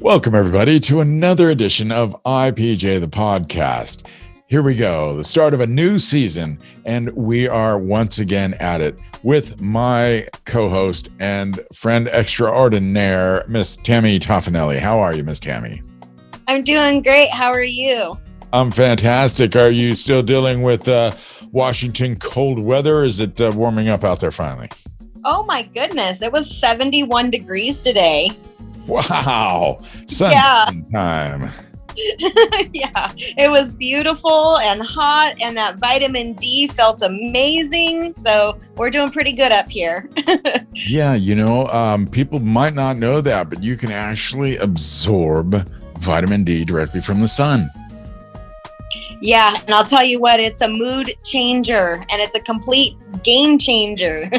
Welcome, everybody, to another edition of IPJ, the podcast. Here we go, the start of a new season, and we are once again at it with my co-host and friend extraordinaire, Miss Tammy Toffanelli. How are you, Miss Tammy? I'm doing great. How are you? I'm fantastic. Are you still dealing with Washington cold weather? Is it warming up out there finally? Oh, my goodness. It was 71 degrees today. Wow. Sunshine time. Yeah, it was beautiful and hot, and that vitamin D felt amazing. So we're doing pretty good up here. Yeah, people might not know that, but you can actually absorb vitamin D directly from the sun. Yeah, and I'll tell you what, it's a mood changer, and it's a complete game changer.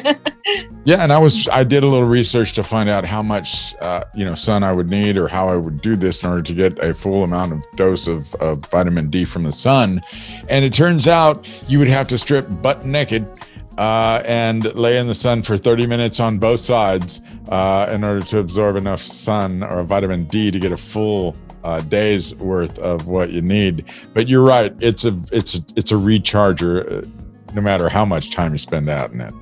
Yeah, and I did a little research to find out how much sun I would need, or how I would do this in order to get a full amount of dose of vitamin D from the sun. And it turns out you would have to strip butt naked and lay in the sun for 30 minutes on both sides in order to absorb enough sun or vitamin D to get a full days worth of what you need. But you're right, it's a recharger no matter how much time you spend out in it.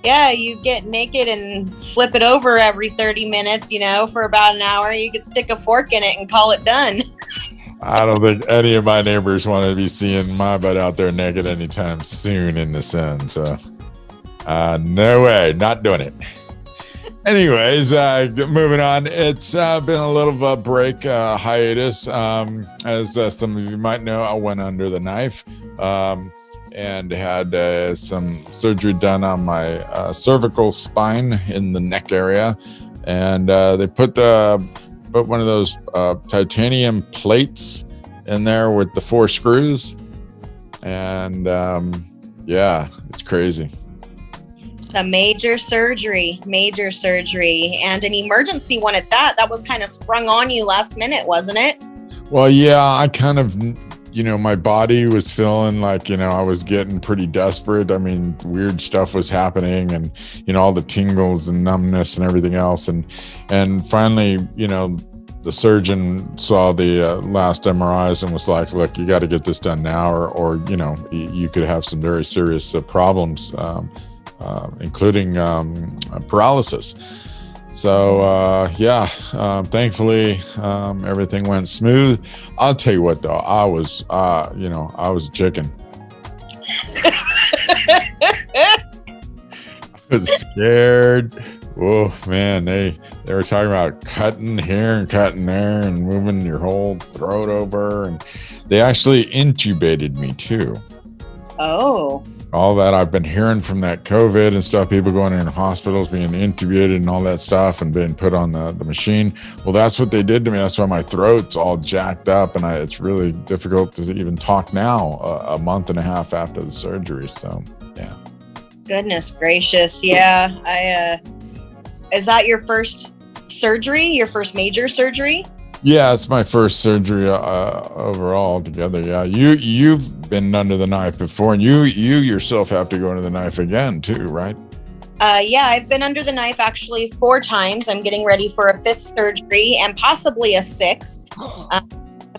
Yeah, you get naked and flip it over every 30 minutes, for about an hour. You could stick a fork in it and call it done. I don't think any of my neighbors want to be seeing my butt out there naked anytime soon in the sun. So no way, not doing it. Anyways, moving on. It's been a little of a break, hiatus. As some of you might know, I went under the knife and had some surgery done on my cervical spine in the neck area. And they put one of those titanium plates in there with the 4 screws. And yeah, it's crazy. A major surgery, and an emergency one at that. That was kind of sprung on you last minute, wasn't it? Well, yeah, I kind of, my body was feeling like, I was getting pretty desperate. I mean, weird stuff was happening, and, all the tingles and numbness and everything else. And finally, the surgeon saw the last MRIs and was like, look, you got to get this done now, or you could have some very serious problems, including paralysis. So thankfully everything went smooth. I'll tell you what though, I was a chicken. I was scared. Oh man, they were talking about cutting here and cutting there and moving your whole throat over, and they actually intubated me too. Oh. All that I've been hearing from that COVID and stuff, people going in hospitals, being intubated and all that stuff, and being put on the machine. Well, that's what they did to me. That's why my throat's all jacked up, and it's really difficult to even talk now, a month and a half after the surgery. So, yeah. Goodness gracious. Yeah. Is that your first surgery, your first major surgery? Yeah, it's my first surgery overall together. Yeah, you've been under the knife before, and you yourself have to go under the knife again too, right? Yeah, I've been under the knife actually 4 times. I'm getting ready for a 5th surgery and possibly a 6th.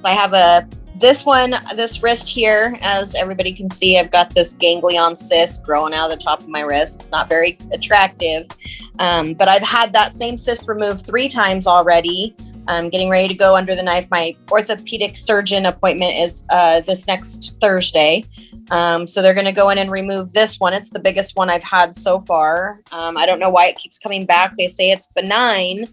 I have this wrist here, as everybody can see, I've got this ganglion cyst growing out of the top of my wrist. It's not very attractive, but I've had that same cyst removed 3 times already. I'm getting ready to go under the knife. My orthopedic surgeon appointment is this next Thursday. So they're going to go in and remove this one. It's the biggest one I've had so far. I don't know why it keeps coming back. They say it's benign.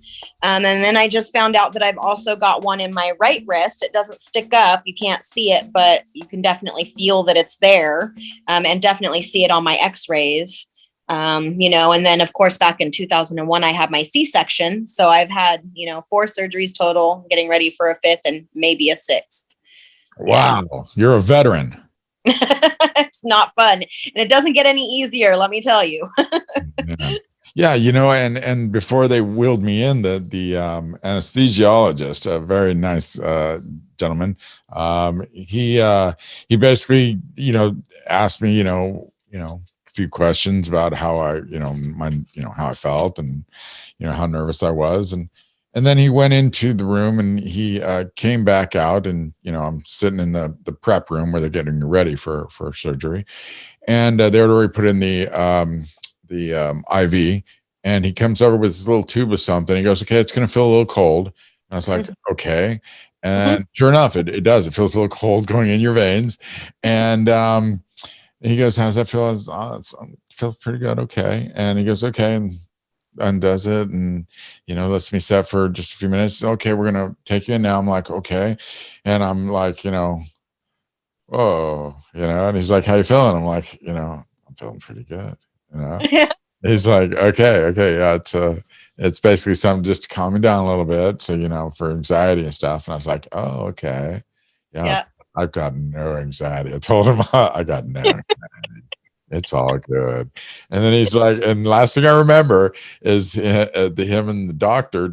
And then I just found out that I've also got one in my right wrist. It doesn't stick up. You can't see it, but you can definitely feel that it's there, and definitely see it on my x-rays. And then of course, back in 2001, I had my C-section. So I've had, 4 surgeries total, getting ready for a 5th and maybe a 6th. Wow. Yeah. You're a veteran. It's not fun. And it doesn't get any easier, let me tell you. Yeah, and before they wheeled me in, the anesthesiologist, a very nice gentleman, he basically, asked me, a few questions about how I, how I felt, and how nervous I was, and And then he went into the room and he came back out, and I'm sitting in the prep room where they're getting ready for surgery, and they had already put in the IV, and he comes over with this little tube of something. He goes, "Okay, it's going to feel a little cold." And I was like, "Okay," and sure enough, it does. It feels a little cold going in your veins, and he goes, "How's that feel?" It feels pretty good. Okay, and he goes, "Okay," and undoes it, and lets me set for just a few minutes. "Okay, we're gonna take you in now." I'm like, "Okay," and I'm like, "Oh," and he's like, "How you feeling?" I'm like, "I'm feeling pretty good." you know he's like, "Okay, yeah, it's basically something just to calm me down a little bit, so for anxiety and stuff." And I was like, "Oh, okay, yeah, Yeah. I've got no anxiety." I told him I got no anxiety. It's all good. And then he's like, and last thing I remember is him and the Dr.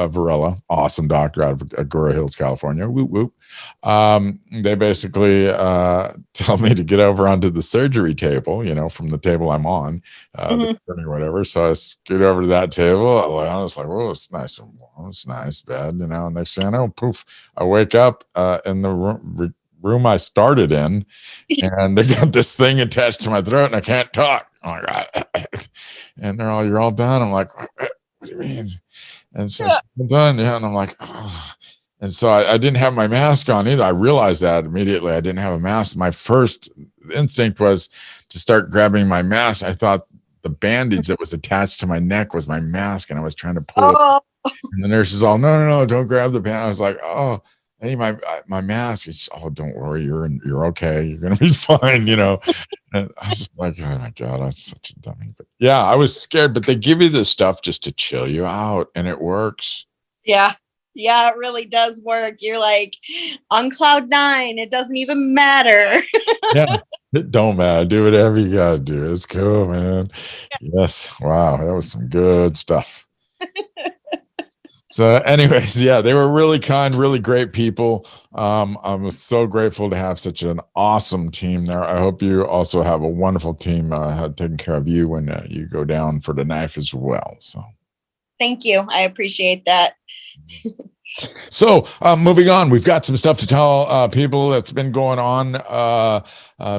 Varela, awesome doctor out of Agoura Hills, California. Whoop, whoop. They basically tell me to get over onto the surgery table, from the table I'm on, or whatever. So I scoot over to that table. I was like, "Oh, it's nice and warm. It's nice bed," Next thing I know, poof, I wake up in the room I started in, and they got this thing attached to my throat, and I can't talk. I'm like, and they're all, "You're all done." I'm like, "What do you mean?" And so, "I'm done." Yeah. And I'm like, "Oh." And so I didn't have my mask on either. I realized that immediately. I didn't have a mask. My first instinct was to start grabbing my mask. I thought the bandage that was attached to my neck was my mask, and I was trying to pull it. Oh, And the nurse is all, "No, no, no, don't grab the band." I was like, "Oh, hey, my mask." It's, "Oh, don't worry, you're okay. You're gonna be fine." And I was just like, "Oh my god, I'm such a dummy." But yeah, I was scared. But they give you this stuff just to chill you out, and it works. yeah. Yeah, it really does work. You're like on cloud nine. It doesn't even matter. Yeah, it don't matter. Do whatever you gotta do. It's cool, man. Yes, wow, that was some good stuff. So, anyways, yeah, they were really kind, really great people. I was so grateful to have such an awesome team there. I hope you also have a wonderful team taking care of you when you go down for the knife as well. Thank you. I appreciate that. So, moving on, we've got some stuff to tell people that's been going on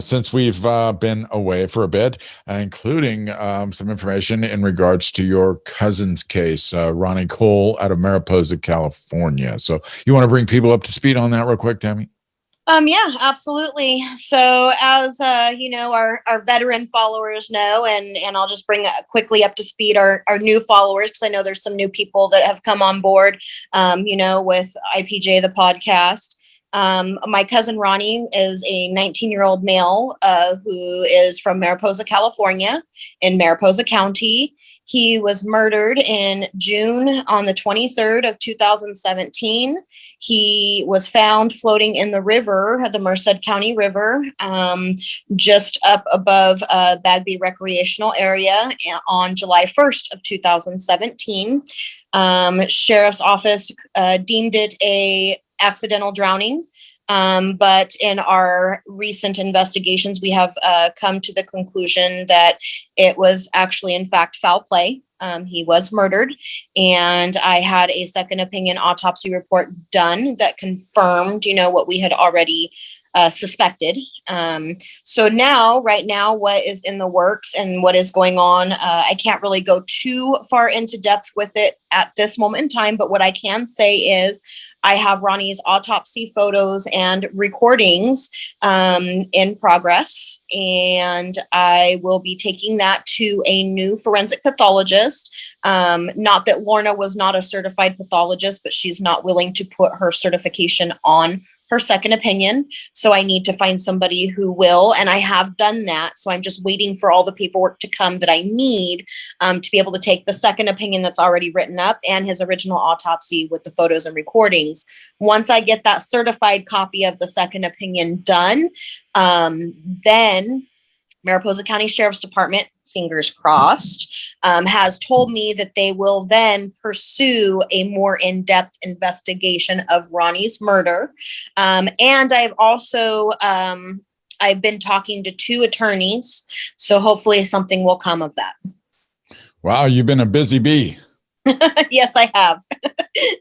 since we've been away for a bit, including some information in regards to your cousin's case, Ronnie Cole out of Mariposa, California. So, you want to bring people up to speed on that real quick, Tammy? Yeah, absolutely. So as our veteran followers know, and I'll just bring quickly up to speed our new followers, because I know there's some new people that have come on board, with IPJ, the podcast. My cousin Ronnie is a 19-year-old male who is from Mariposa, California, in Mariposa County. He was murdered in June on the 23rd of 2017. He was found floating in the river, the Merced County River, just up above Bagby Recreational Area on July 1st of 2017. Sheriff's Office deemed it a accidental drowning. But in our recent investigations, we have come to the conclusion that it was actually, in fact, foul play. He was murdered, and I had a second opinion autopsy report done that confirmed, what we had already suspected. So right now, what is in the works and what is going on, I can't really go too far into depth with it at this moment in time, but what I can say is I have Ronnie's autopsy photos and recordings in progress, and I will be taking that to a new forensic pathologist. Not that Lorna was not a certified pathologist, but she's not willing to put her certification on her second opinion. So I need to find somebody who will, and I have done that. So I'm just waiting for all the paperwork to come that I need to be able to take the second opinion that's already written up and his original autopsy with the photos and recordings. Once I get that certified copy of the second opinion done, then Mariposa County Sheriff's Department, fingers crossed, has told me that they will then pursue a more in-depth investigation of Ronnie's murder. And I've also, I've been talking to 2 attorneys, so hopefully something will come of that. Wow, you've been a busy bee. Yes, I have.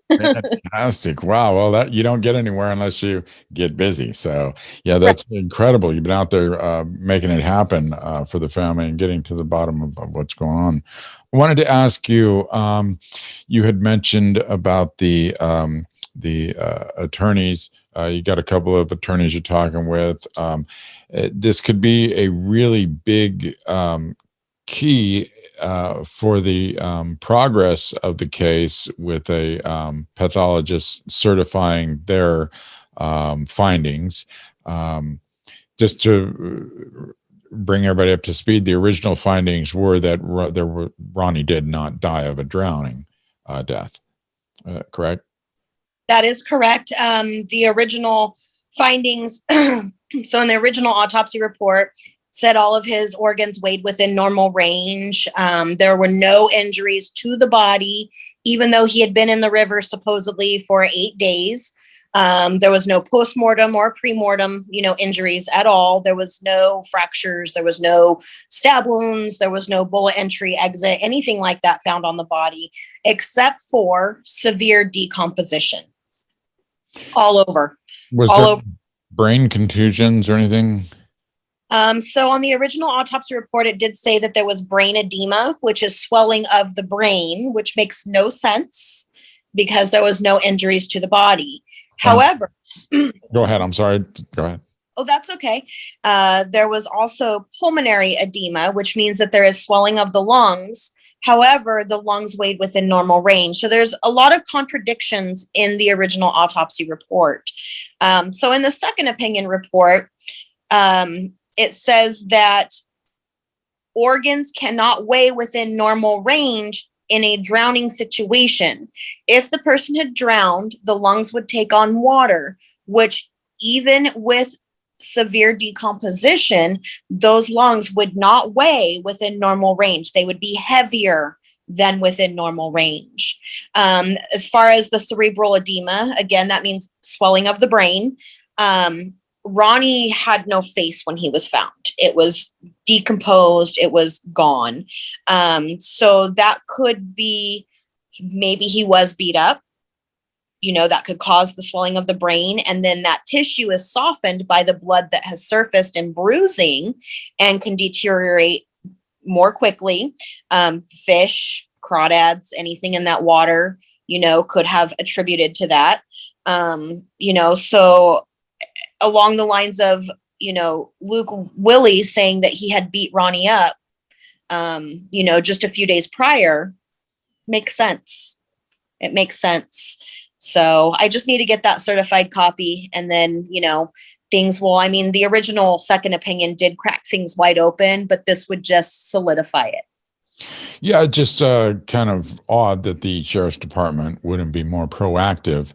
Fantastic. Wow. Well, that you don't get anywhere unless you get busy. So, yeah, Right. that's incredible. You've been out there making it happen for the family and getting to the bottom of what's going on. I wanted to ask you. You had mentioned about the attorneys. You got a couple of attorneys you're talking with. This could be a really big key for the progress of the case with a pathologist certifying their findings. Um, just to bring everybody up to speed, the original findings were that Ronnie did not die of a drowning death. Correct? That is correct. The original findings, so in the original autopsy report, said all of his organs weighed within normal range. There were no injuries to the body, even though he had been in the river supposedly for 8 days. There was no postmortem or premortem, injuries at all. There was no fractures. There was no stab wounds. There was no bullet entry, exit, anything like that found on the body, except for severe decomposition all over. Was all there over. brain contusions or anything? So on the original autopsy report, it did say that there was brain edema, which is swelling of the brain, which makes no sense because there was no injuries to the body. However, Go ahead. I'm sorry. Go ahead. oh, that's okay. There was also pulmonary edema, which means that there is swelling of the lungs. However, the lungs weighed within normal range. So there's a lot of contradictions in the original autopsy report. So in the second opinion report, it says that organs cannot weigh within normal range in a drowning situation. If the person had drowned, the lungs would take on water, which even with severe decomposition, those lungs would not weigh within normal range. They would be heavier than within normal range. As far as the cerebral edema, again, that means swelling of the brain. Ronnie had no face when he was found. It was decomposed. It was gone. So that could be, maybe he was beat up. That could cause the swelling of the brain. And then that tissue is softened by the blood that has surfaced and bruising and can deteriorate more quickly. Fish, crawdads, anything in that water, could have attributed to that. So along the lines of, Luke Willie saying that he had beat Ronnie up, just a few days prior, makes sense. It makes sense. So I just need to get that certified copy, and then, things will, the original second opinion did crack things wide open, but this would just solidify it. Yeah, just kind of odd that the sheriff's department wouldn't be more proactive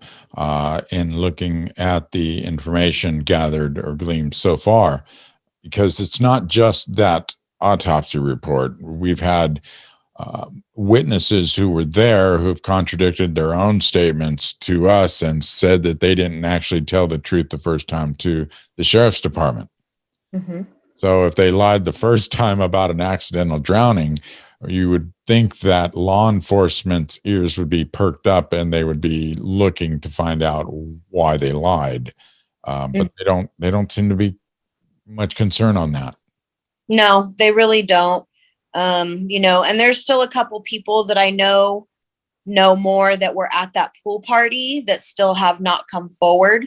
in looking at the information gathered or gleaned so far, because it's not just that autopsy report. We've had witnesses who were there who've contradicted their own statements to us and said that they didn't actually tell the truth the first time to the sheriff's department. Mm-hmm. So if they lied the first time about an accidental drowning, you would think that law enforcement's ears would be perked up and they would be looking to find out why they lied. But they don't seem to be much concern on that. No, they really don't. And there's still a couple people that I know more that were at that pool party that still have not come forward.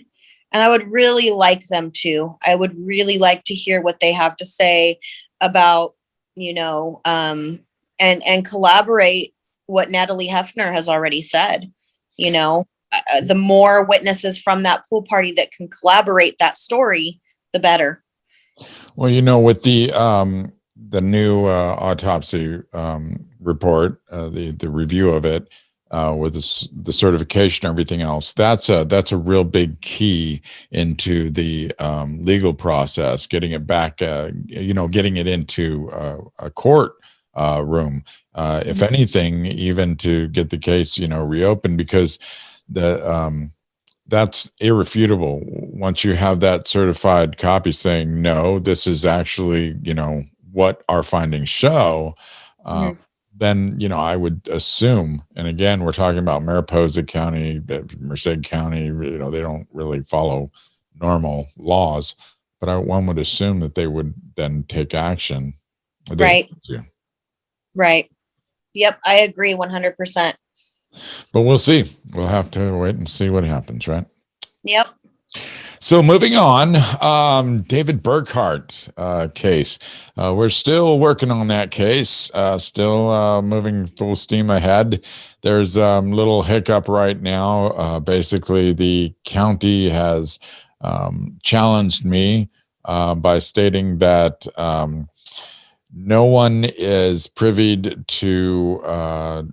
And I would really like them to. I would really like to hear what they have to say about, and collaborate what Natalie Hefner has already said. The more witnesses from that pool party that can collaborate that story, the better. Well, with the new autopsy report, the review of it, with the certification and everything else, that's a real big key into the legal process, getting it back, getting it into a court room, if anything, even to get the case, reopened, because that's irrefutable. Once you have that certified copy saying, no, this is actually, what our findings show, then, I would assume, and again, we're talking about Mariposa County, Merced County, they don't really follow normal laws, but one would assume that they would then take action. Right. Right. Yep. I agree 100%. But we'll see. We'll have to wait and see what happens, right? Yep. So moving on, David Burkhart case. We're still working on that case, still moving full steam ahead. There's a little hiccup right now. Basically, the county has challenged me by stating that no one is privy to,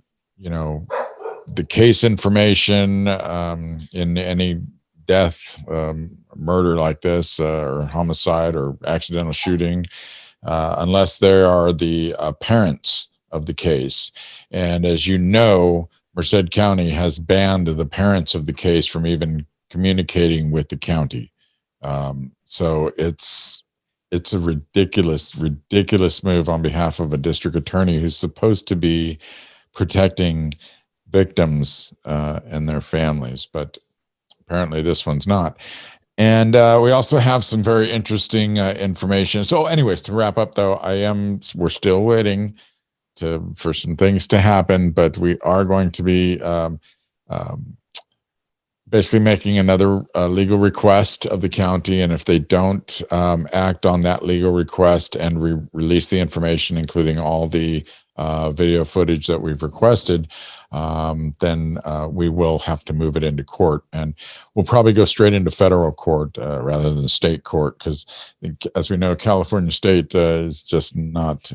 the case information in any death, murder like this, or homicide or accidental shooting, unless there are the parents of the case. And as you know, Merced County has banned the parents of the case from even communicating with the county. So it's a ridiculous move on behalf of a district attorney who's supposed to be protecting victims and their families, but apparently this one's not. And we also have some very interesting information. So anyways, to wrap up though, we're still waiting for some things to happen, but we are going to be basically making another legal request of the county. And if they don't act on that legal request and release the information, including all the video footage that we've requested, then we will have to move it into court, and we'll probably go straight into federal court rather than state court, because as we know, California state is just not,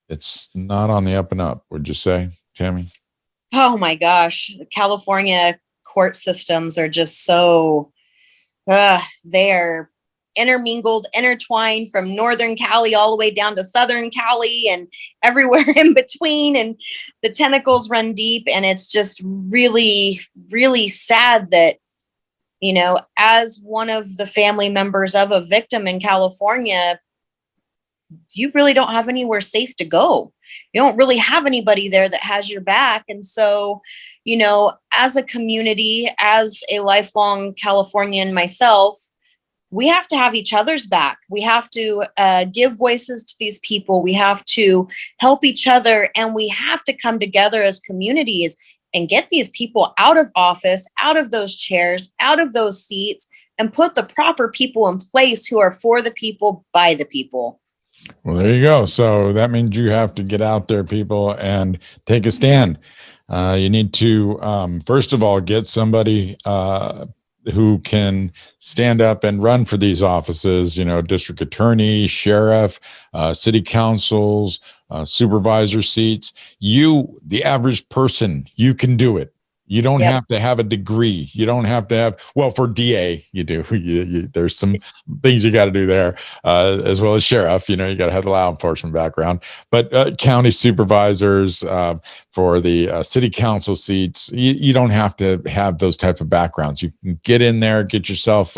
it's not on the up and up. Would you say, Tammy? Oh my gosh. California court systems are just so, they're intermingled, intertwined from Northern Cali all the way down to Southern Cali and everywhere in between. And the tentacles run deep. And it's just really, really sad that, as one of the family members of a victim in California, you really don't have anywhere safe to go. You don't really have anybody there that has your back. And so, as a community, as a lifelong Californian myself, we have to have each other's back. We have to give voices to these people. We have to help each other, and we have to come together as communities and get these people out of office, out of those chairs, out of those seats, and put the proper people in place who are for the people, by the people. Well, there you go. So that means you have to get out there, people, and take a stand. You need to, first of all, get somebody who can stand up and run for these offices, district attorney, sheriff, city councils, supervisor seats. You, the average person, you can do it. You don't have to have a degree. You don't have to have, well, for DA, you do. There's some things you got to do there, as well as sheriff. You got to have the law enforcement background. But county supervisors, for the city council seats, you don't have to have those type of backgrounds. You can get in there, get yourself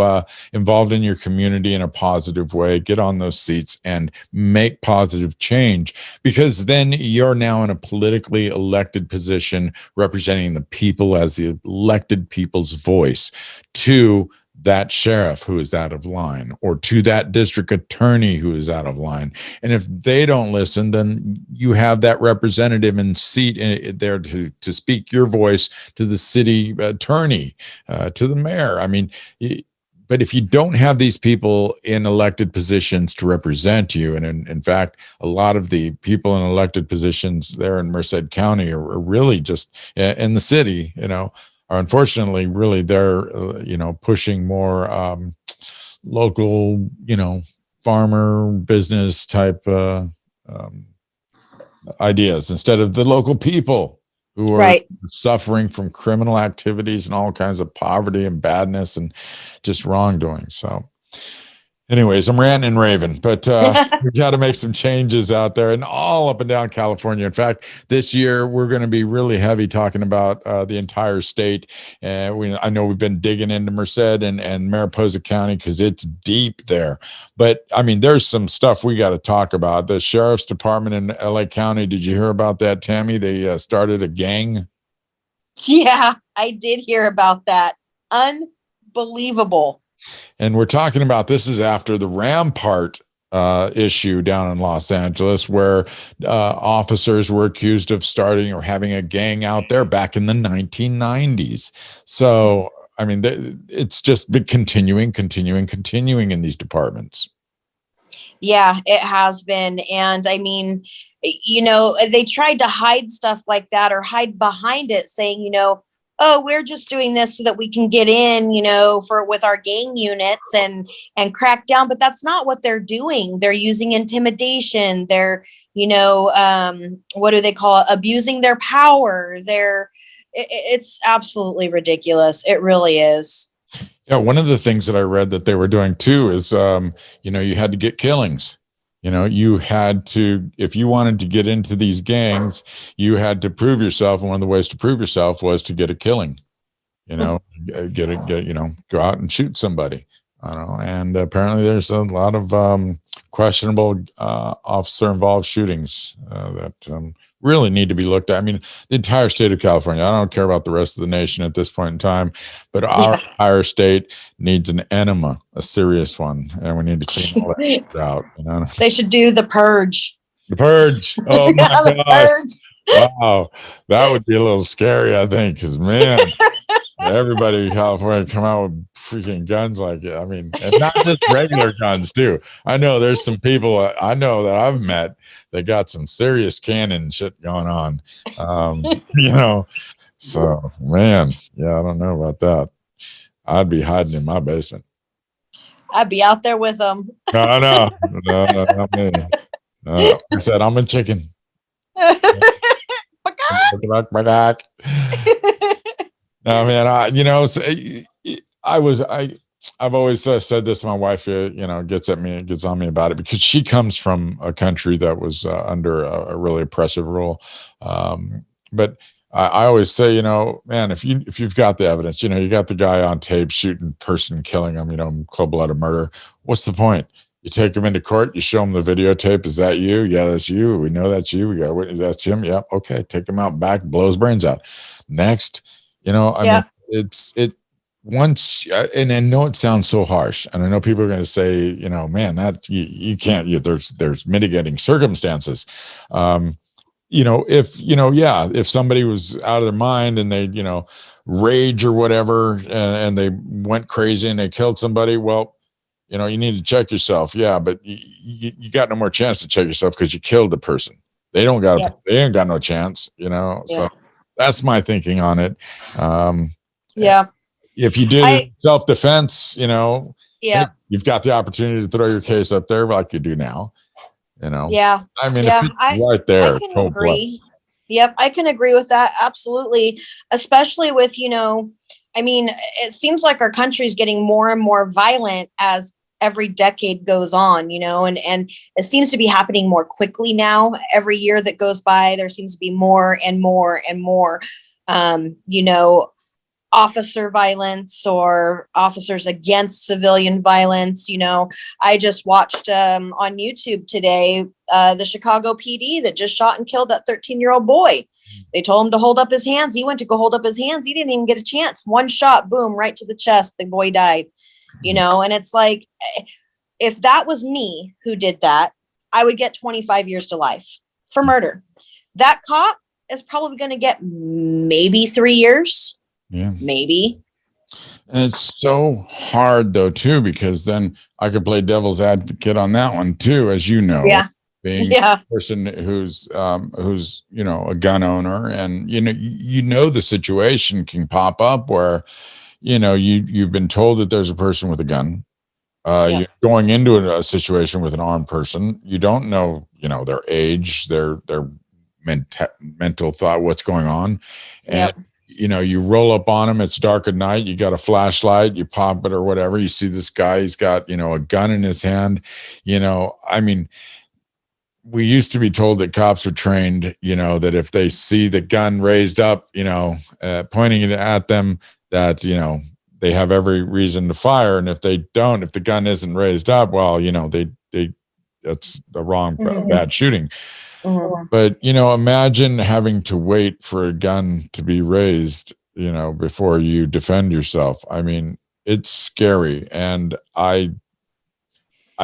involved in your community in a positive way, get on those seats and make positive change, because then you're now in a politically elected position representing the people as the elected people's voice to that sheriff who is out of line, or to that district attorney who is out of line. And if they don't listen, then you have that representative in seat there to speak your voice to the city attorney, to the mayor. I mean, but if you don't have these people in elected positions to represent you, and in fact, a lot of the people in elected positions there in Merced County are really just in the city, are unfortunately really they're, pushing more local, farmer business type ideas instead of the local people who are suffering from criminal activities and all kinds of poverty and badness and just wrongdoing. So Anyways, I'm ranting and raving, but we got to make some changes out there and all up and down California. In fact, this year we're going to be really heavy talking about the entire state. And I know we've been digging into Merced and Mariposa County because it's deep there. But I mean, there's some stuff we got to talk about. The sheriff's department in LA County. Did you hear about that, Tammy? They started a gang. Yeah, I did hear about that. Unbelievable. And we're talking about this is after the Rampart issue down in Los Angeles, where officers were accused of starting or having a gang out there back in the 1990s. So, I mean, it's just been continuing in these departments. Yeah, it has been. And I mean, they tried to hide stuff like that or hide behind it saying, oh, we're just doing this so that we can get in, with our gang units and crack down. But that's not what they're doing. They're using intimidation. They're, what do they call it? Abusing their power. It's absolutely ridiculous. It really is. Yeah. One of the things that I read that they were doing too is, you had to get killings. You had to, if you wanted to get into these gangs, you had to prove yourself. And one of the ways to prove yourself was to get a killing, go out and shoot somebody. I don't know. And apparently there's a lot of questionable officer involved shootings that really need to be looked at. I mean, the entire state of California, I don't care about the rest of the nation at this point in time, but our entire state needs an enema, a serious one. And we need to clean all that shit out. They should do the purge. The purge. Oh my gosh. Wow. That would be a little scary, I think, because man, everybody in California come out with freaking guns like it. I mean, and not just regular guns too. I know there's some people I know that I've met that got some serious cannon shit going on. So man, yeah, I don't know about that. I'd be hiding in my basement. I'd be out there with them. No, not me. I said I'm a chicken. No, man, I've always said this. My wife, gets on me about it because she comes from a country that was under a really oppressive rule. But I always say, man, if you've got the evidence, you got the guy on tape shooting person, killing him, cold-blooded murder. What's the point? You take him into court, you show him the videotape. Is that you? Yeah, that's you. We know that's you. We got witness. That's him. Yeah. Okay. Take him out back, blow his brains out. Next. I mean, it once, and I know it sounds so harsh, and I know people are going to say, man, that you can't, there's mitigating circumstances. If somebody was out of their mind and they, rage or whatever, and they went crazy and they killed somebody, well, you need to check yourself. Yeah. But you got no more chance to check yourself because you killed the person. They ain't got no chance, so. That's my thinking on it. If you did self-defense, you've got the opportunity to throw your case up there like you do now. Yeah. I mean, right there. I can agree. Yep, I can agree with that. Absolutely. Especially with, it seems like our country is getting more and more violent as every decade goes on, and it seems to be happening more quickly now. Every year that goes by, there seems to be more and more and more, officer violence or officers against civilian violence. I just watched on YouTube today, the Chicago PD that just shot and killed that 13-year-old boy. They told him to hold up his hands. He went to go hold up his hands. He didn't even get a chance. One shot, boom, right to the chest. The boy died. And it's like, if that was me who did that, I would get 25 years to life for murder. That cop is probably going to get maybe 3 years. Yeah. Maybe. And it's so hard though, too, because then I could play devil's advocate on that one too, as you know. Yeah. Being a person who's a gun owner, and the situation can pop up where you've been told that there's a person with a gun. You're going into a situation with an armed person. You don't know, their age, their mental thought, what's going on. And you roll up on him. It's dark at night. You got a flashlight, you pop it or whatever. You see this guy, he's got, a gun in his hand. I mean, we used to be told that cops are trained, that if they see the gun raised up, pointing it at them, that, they have every reason to fire. And if they don't, if the gun isn't raised up, well, that's the wrong, bad shooting. Mm-hmm. But, imagine having to wait for a gun to be raised, before you defend yourself. I mean, it's scary. And I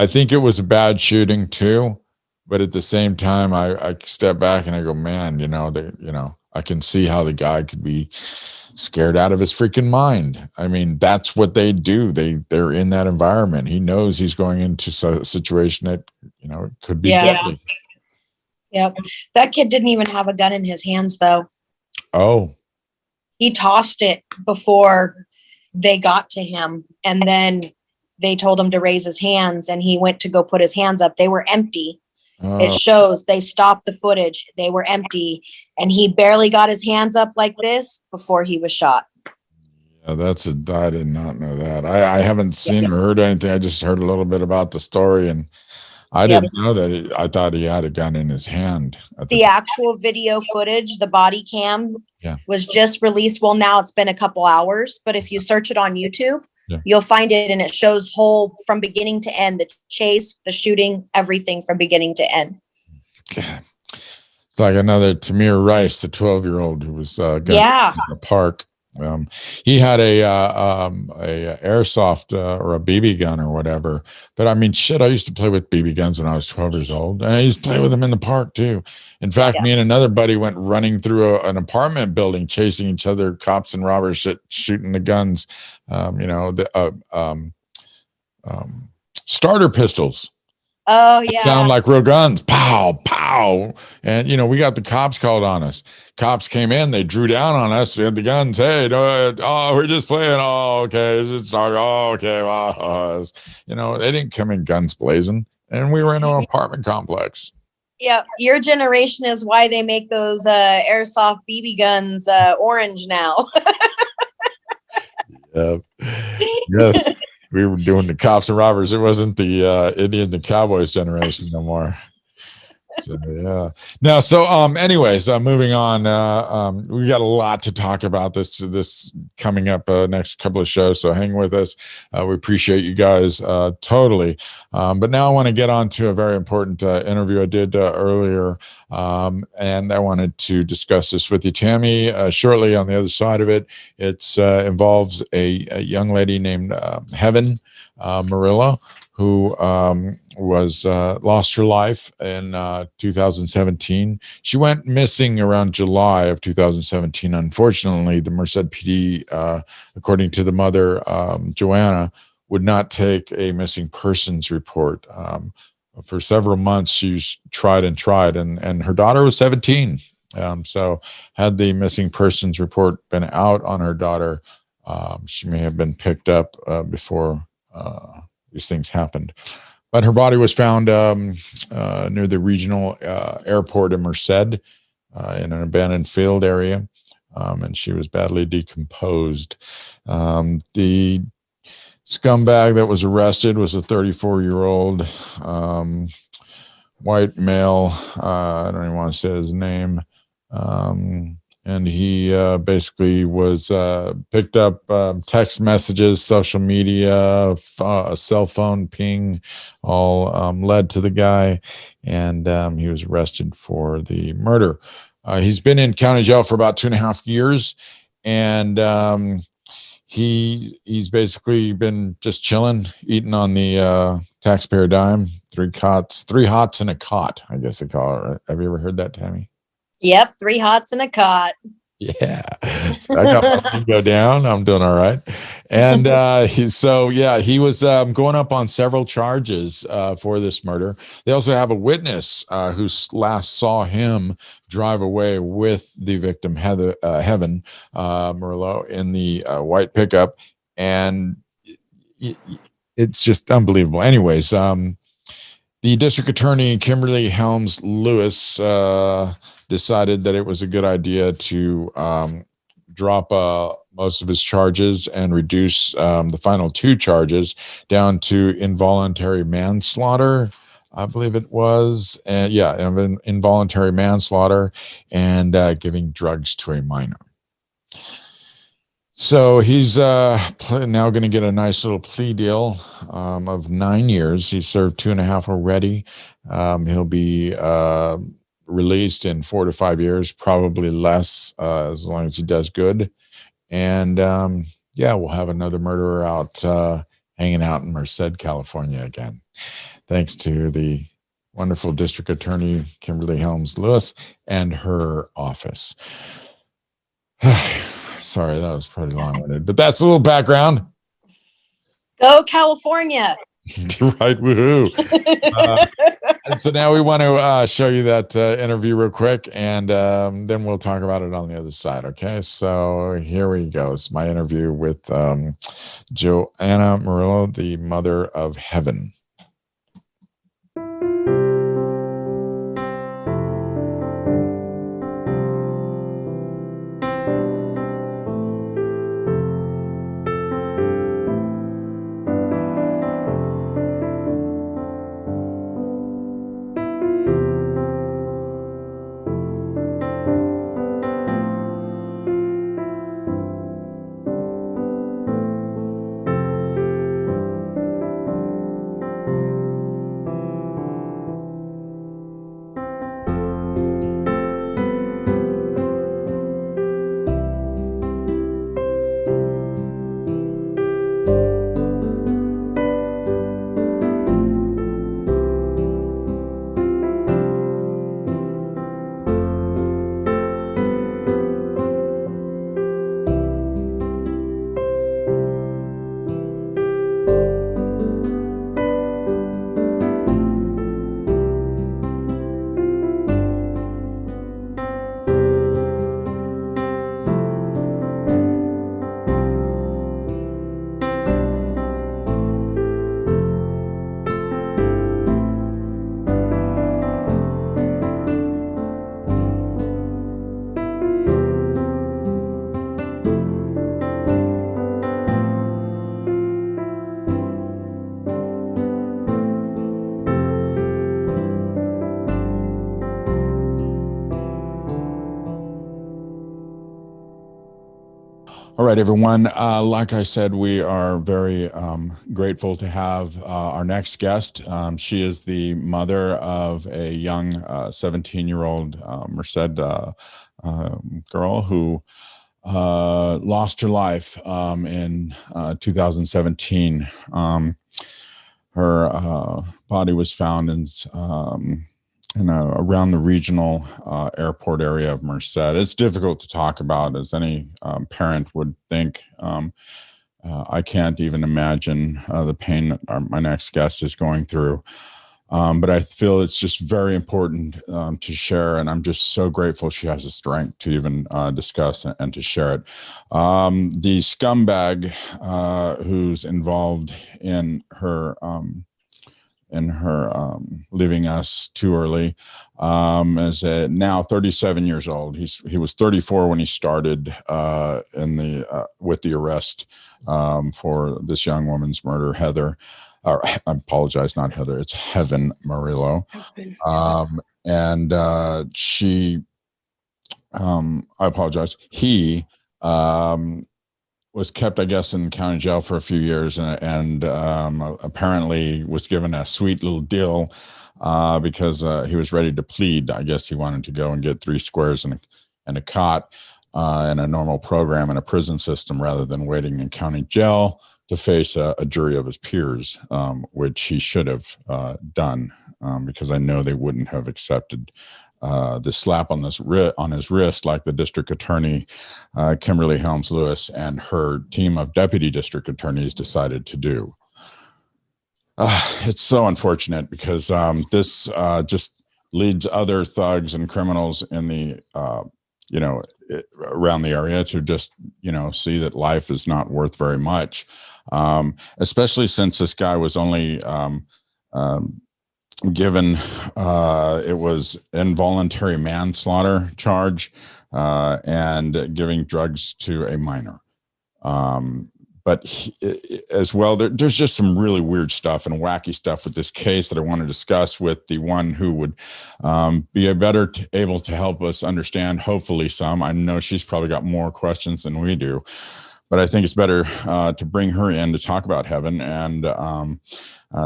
think it was a bad shooting too. But at the same time, I step back and I go, man, I can see how the guy could be scared out of his freaking mind. I mean, that's what they do. They're in that environment. He knows he's going into a situation that, could be deadly. Yep. That kid didn't even have a gun in his hands, though. Oh. He tossed it before they got to him. And then they told him to raise his hands, and he went to go put his hands up. They were empty. It shows they stopped the footage. They were empty, and he barely got his hands up like this before he was shot. Yeah, I did not know that. I haven't seen or heard anything. I just heard a little bit about the story, and I didn't know that. I thought he had a gun in his hand. The actual video footage, the body cam, was just released. Well, now it's been a couple hours, but if you search it on YouTube, you'll find it, and it shows whole from beginning to end, the chase, the shooting, everything from beginning to end. God. It's like another Tamir Rice, the 12-year-old who was in the park. He had a airsoft or a BB gun or whatever. But I mean, shit, I used to play with BB guns when I was 12 years old. And I used to play with them in the park too. In fact, me and another buddy went running through an apartment building, chasing each other, cops and robbers, shooting the guns. Starter pistols. Oh, yeah. Sound like real guns. Pow, pow. And, we got the cops called on us. Cops came in. They drew down on us. We had the guns. Hey, we're just playing. Oh, okay. Sorry. Oh, okay. They didn't come in guns blazing. And we were in an apartment complex. Yeah. Your generation is why they make those airsoft BB guns orange now. Yes. We were doing the cops and robbers. It wasn't the Indians and Cowboys generation no more. So, yeah. Now, anyways, moving on. We got a lot to talk about this coming up next couple of shows. So hang with us. We appreciate you guys totally. But now I want to get on to a very important interview I did earlier. And I wanted to discuss this with you, Tammy, shortly. On the other side of it, it involves a young lady named Joanna Murillo, who was lost her life in 2017. She went missing around July of 2017. Unfortunately, the Merced PD, according to the mother, Joanna, would not take a missing persons report. For several months, she's tried, and her daughter was 17. So had the missing persons report been out on her daughter, she may have been picked up before these things happened. But her body was found near the regional airport in Merced in an abandoned field area, and she was badly decomposed. The scumbag that was arrested was a 34-year-old white male. I don't even want to say his name. And he basically was picked up text messages, social media, a cell phone ping, all led to the guy, and he was arrested for the murder. He's been in county jail for about 2.5 years, and he's basically been just chilling, eating on the taxpayer dime. 3 hots and a cot, I guess they call it. Right? Have you ever heard that, Tammy? Yep, 3 hots and a cot. Yeah, so I got my go down. I'm doing all right. And he was going up on several charges for this murder. They also have a witness who last saw him drive away with the victim, Joanna Murillo, in the white pickup. And it's just unbelievable. Anyways, the district attorney, Kimberly Helms Lewis, decided that it was a good idea to drop most of his charges and reduce the final 2 charges down to involuntary manslaughter, I believe it was. And involuntary manslaughter and giving drugs to a minor. So he's now going to get a nice little plea deal of 9 years. He served 2.5 already. He'll be released in 4 to 5 years, probably less, as long as he does good. And we'll have another murderer out hanging out in Merced, California again. Thanks to the wonderful District Attorney Kimberly Helms Lewis and her office. Sorry, that was pretty long-winded, but that's a little background. Go California. Right, woohoo. And so now we want to show you that interview real quick, and then we'll talk about it on the other side, okay? So here we go. It's my interview with Joanna Murillo, the Mother of Heaven. All right, everyone. Like I said, we are very grateful to have our next guest. She is the mother of a young 17-year-old Merced girl who lost her life in 2017. Her body was found around the regional airport area of Merced. It's difficult to talk about, as any parent would think. I can't even imagine the pain that my next guest is going through. But I feel it's just very important to share, and I'm just so grateful she has the strength to even discuss and to share it. The scumbag who's involved in her leaving us too early, is now 37 years old. He was 34 when he started with the arrest for this young woman's murder, Heather. Or I apologize, not Heather. It's Heaven Murillo. She, I apologize. He was kept, I guess, in county jail for a few years, and apparently was given a sweet little deal because he was ready to plead. I guess he wanted to go and get 3 squares and a cot in a normal program in a prison system rather than waiting in county jail to face a jury of his peers, which he should have done, because I know they wouldn't have accepted the slap on his wrist like the district attorney, Kimberly Helms Lewis, and her team of deputy district attorneys decided to do. It's so unfortunate because this just leads other thugs and criminals in the around the area to just see that life is not worth very much, especially since this guy was only given it was involuntary manslaughter charge and giving drugs to a minor. But as well, there's just some really weird stuff and wacky stuff with this case that I want to discuss with the one who would be able to help us understand, hopefully some. I know she's probably got more questions than we do, but I think it's better to bring her in to talk about heaven. And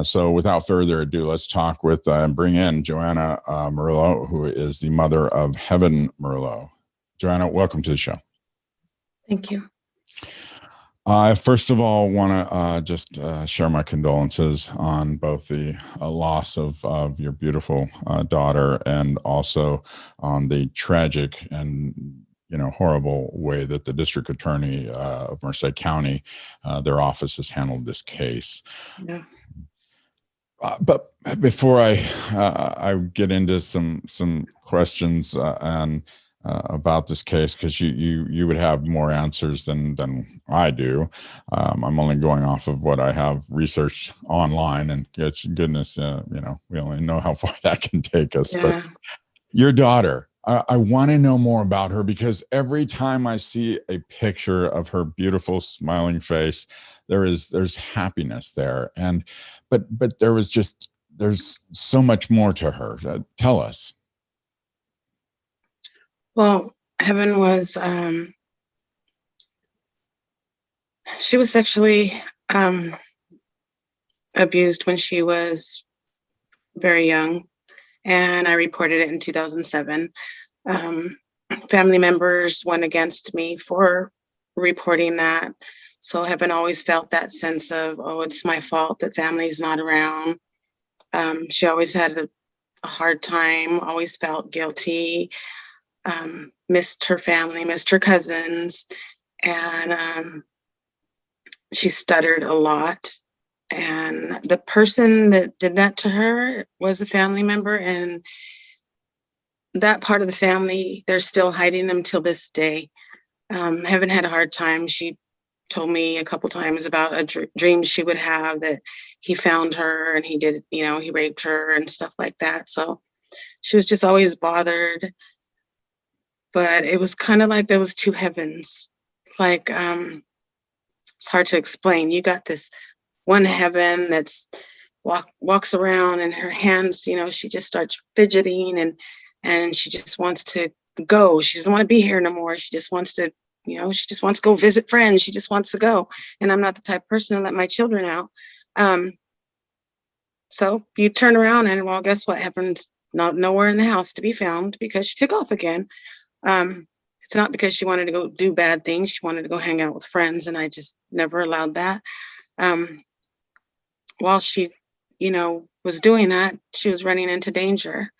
so without further ado, let's talk with and bring in Joanna Murillo, who is the mother of Heaven Murillo. Joanna, welcome to the show. Thank you. I first of all want to just share my condolences on both the loss of your beautiful daughter and also on the tragic and horrible way that the district attorney of Merced County, their office has handled this case. Yeah. But before I get into some questions and about this case, because you would have more answers than I do. I'm only going off of what I have researched online, and goodness, we only know how far that can take us. Yeah. But your daughter, I want to know more about her, because every time I see a picture of her beautiful smiling face, there's happiness there, but there's so much more to her. Tell us. Well, Heaven was, she was sexually abused when she was very young, and I reported it in 2007. Family members went against me for reporting that. So Heaven always felt that sense of, oh, it's my fault that family's not around. She always had a hard time, always felt guilty. Missed her family, missed her cousins, and she stuttered a lot. And the person that did that to her was a family member, and that part of the family, they're still hiding them till this day. Heaven had a hard time. She told me a couple times about a dream she would have that he found her and he did, he raped her and stuff like that. So she was just always bothered. But it was kind of like there was two heavens. Like, it's hard to explain. You got this one heaven that's walks around, and her hands, she just starts fidgeting and she just wants to go. She doesn't want to be here no more. She just wants to, she just wants to go visit friends. She just wants to go. And I'm not the type of person to let my children out. So you turn around and, well, guess what? Heaven's nowhere in the house to be found because she took off again. It's not because she wanted to go do bad things. She wanted to go hang out with friends, and I just never allowed that. While she, was doing that, she was running into danger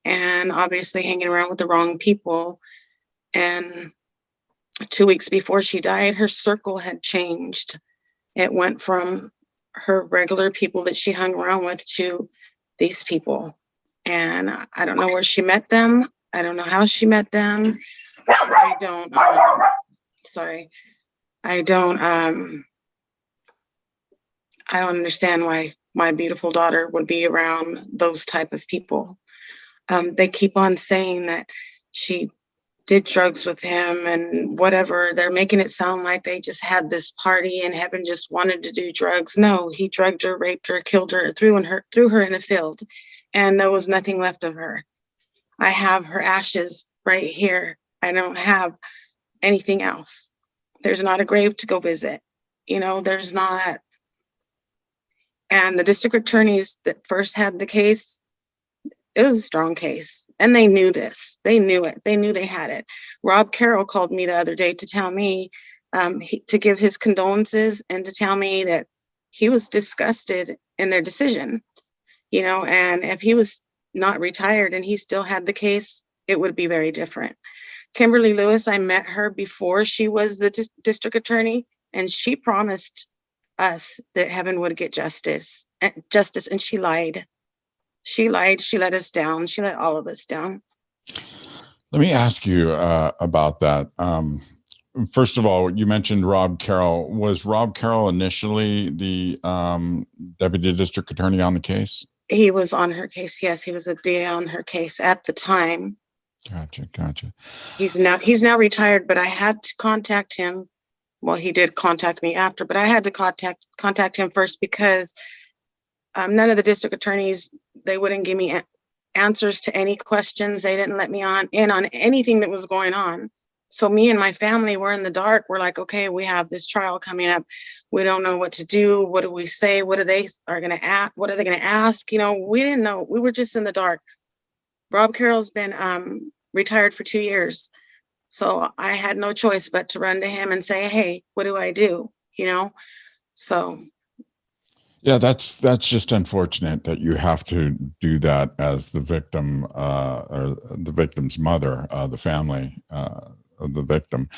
and obviously hanging around with the wrong people. And 2 weeks before she died, her circle had changed. It went from her regular people that she hung around with to these people. And I don't know where she met them. I don't know how she met them. I don't understand why my beautiful daughter would be around those type of people. They keep on saying that she did drugs with him and whatever. They're making it sound like they just had this party and Heaven just wanted to do drugs. No, he drugged her, raped her, killed her, threw her in a field, and there was nothing left of her. I have her ashes right here. I don't have anything else. There's not a grave to go visit. There's not. And the district attorneys that first had the case, it was a strong case. And they knew this. They knew it. They knew they had it. Rob Carroll called me the other day to tell me, to give his condolences and to tell me that he was disgusted in their decision. And if he was not retired and he still had the case, it would be very different. Kimberly Lewis, I met her before she was the district attorney, and she promised us that Heaven would get justice, and she lied. She lied. She let us down. She let all of us down. Let me ask you about that. First of all, you mentioned Rob Carroll. Was Rob Carroll initially the deputy district attorney on the case? He was on her case. Yes, he was a DA on her case at the time. Gotcha. He's now retired, but I had to contact him. Well, he did contact me after, but I had to contact him first because none of the district attorneys, they wouldn't give me answers to any questions. They didn't let me in on anything that was going on. So me and my family were in the dark. We're like, okay, we have this trial coming up. We don't know what to do. What do we say? What are they going to ask? What are they going to ask? We didn't know. We were just in the dark. Rob Carroll's been retired for 2 years. So I had no choice but to run to him and say, hey, what do I do? So. Yeah, that's just unfortunate that you have to do that as the victim or the victim's mother, the family of the victim,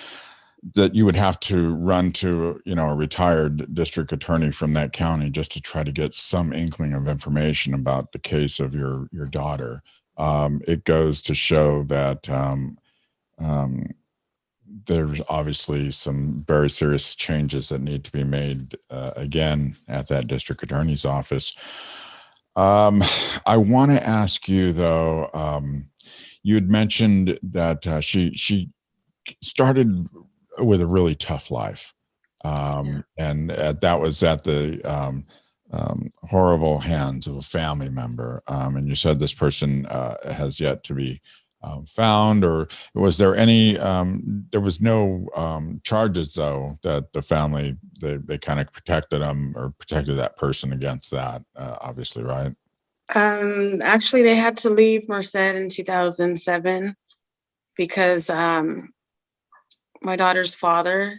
that you would have to run to, a retired district attorney from that county just to try to get some inkling of information about the case of your daughter. It goes to show that there's obviously some very serious changes that need to be made again at that district attorney's office. I want to ask you though, you had mentioned that she started with a really tough life. And that was at the horrible hands of a family member. And you said this person has yet to be found, or was there any, there was no charges though, that the family, they kind of protected them or protected that person against that, obviously, right? Actually, they had to leave Merced in 2007 because my daughter's father,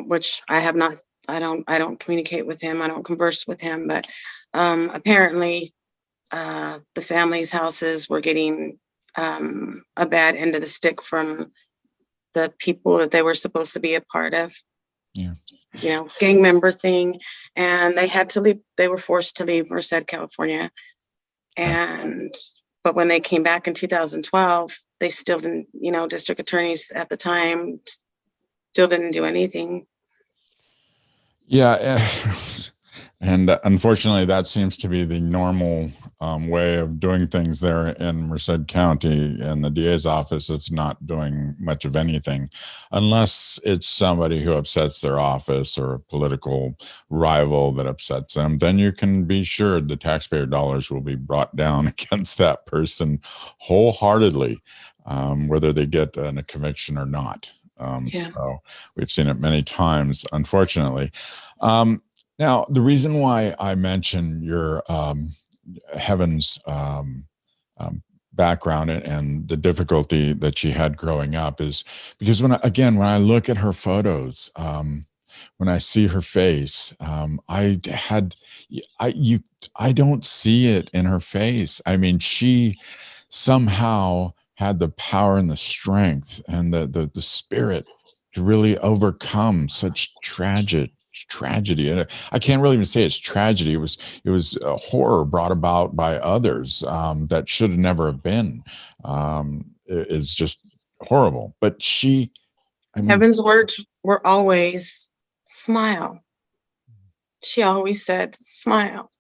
which I don't communicate with him. I don't converse with him, but apparently the family's houses were getting a bad end of the stick from the people that they were supposed to be a part of. Yeah. Gang member thing. And they had to leave. They were forced to leave Merced, California. But when they came back in 2012, they still didn't, district attorneys at the time still didn't do anything. Yeah. And unfortunately, that seems to be the normal way of doing things there in Merced County, and the DA's office is not doing much of anything unless it's somebody who upsets their office or a political rival that upsets them. Then you can be sure the taxpayer dollars will be brought down against that person wholeheartedly, whether they get a conviction or not. So we've seen it many times, unfortunately. Now, the reason why I mention your Heaven's background and the difficulty that she had growing up is because when I look at her photos, when I see her face, I don't see it in her face. I mean, she somehow had the power and the strength and the spirit to really overcome such tragedy. And I can't really even say it's tragedy. It was a horror brought about by others that should have never have been. It's just horrible. But Heaven's words were always smile. She always said smile.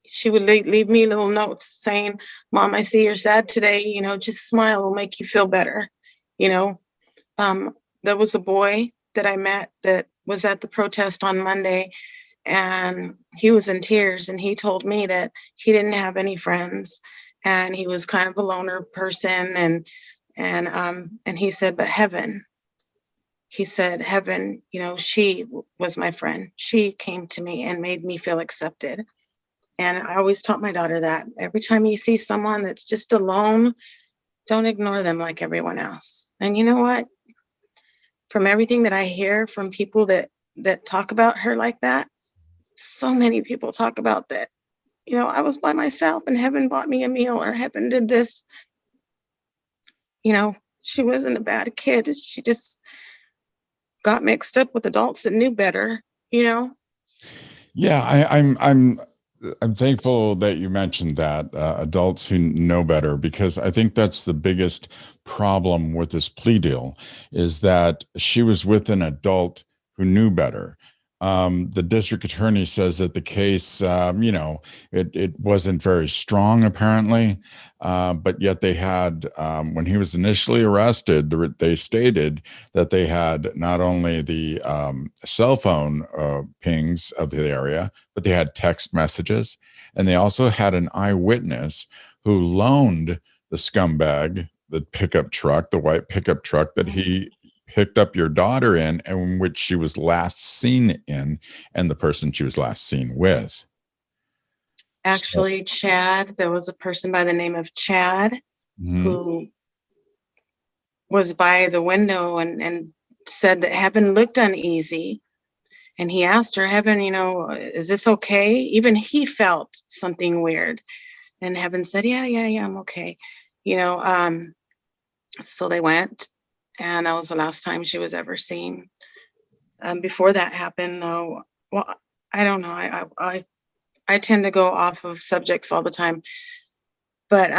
She would leave me little notes saying, Mom, I see you're sad today. Just smile will make you feel better. There was a boy that I met that was at the protest on Monday, and he was in tears, and he told me that he didn't have any friends and he was kind of a loner person. And he said, but heaven, she was my friend. She came to me and made me feel accepted. And I always taught my daughter that every time you see someone that's just alone, don't ignore them like everyone else. And you know what? From everything that I hear from people that talk about her like that, so many people talk about that. I was by myself and Heaven bought me a meal, or Heaven did this. She wasn't a bad kid. She just got mixed up with adults that knew better, Yeah, I'm thankful that you mentioned that, adults who know better, because I think that's the biggest problem with this plea deal, is that she was with an adult who knew better. The district attorney says that the case, it wasn't very strong apparently, but yet they had, when he was initially arrested, they stated that they had not only the cell phone pings of the area, but they had text messages, and they also had an eyewitness who loaned the scumbag the pickup truck, the white pickup truck that he picked up your daughter in, and which she was last seen in, and the person she was last seen with. Actually, Chad, there was a person by the name of Chad who was by the window and said that Heaven looked uneasy. And he asked her, Heaven, is this okay? Even he felt something weird. And Heaven said, yeah, I'm okay. So they went, and that was the last time she was ever seen. Before that happened, though, well, I don't know. I tend to go off of subjects all the time. But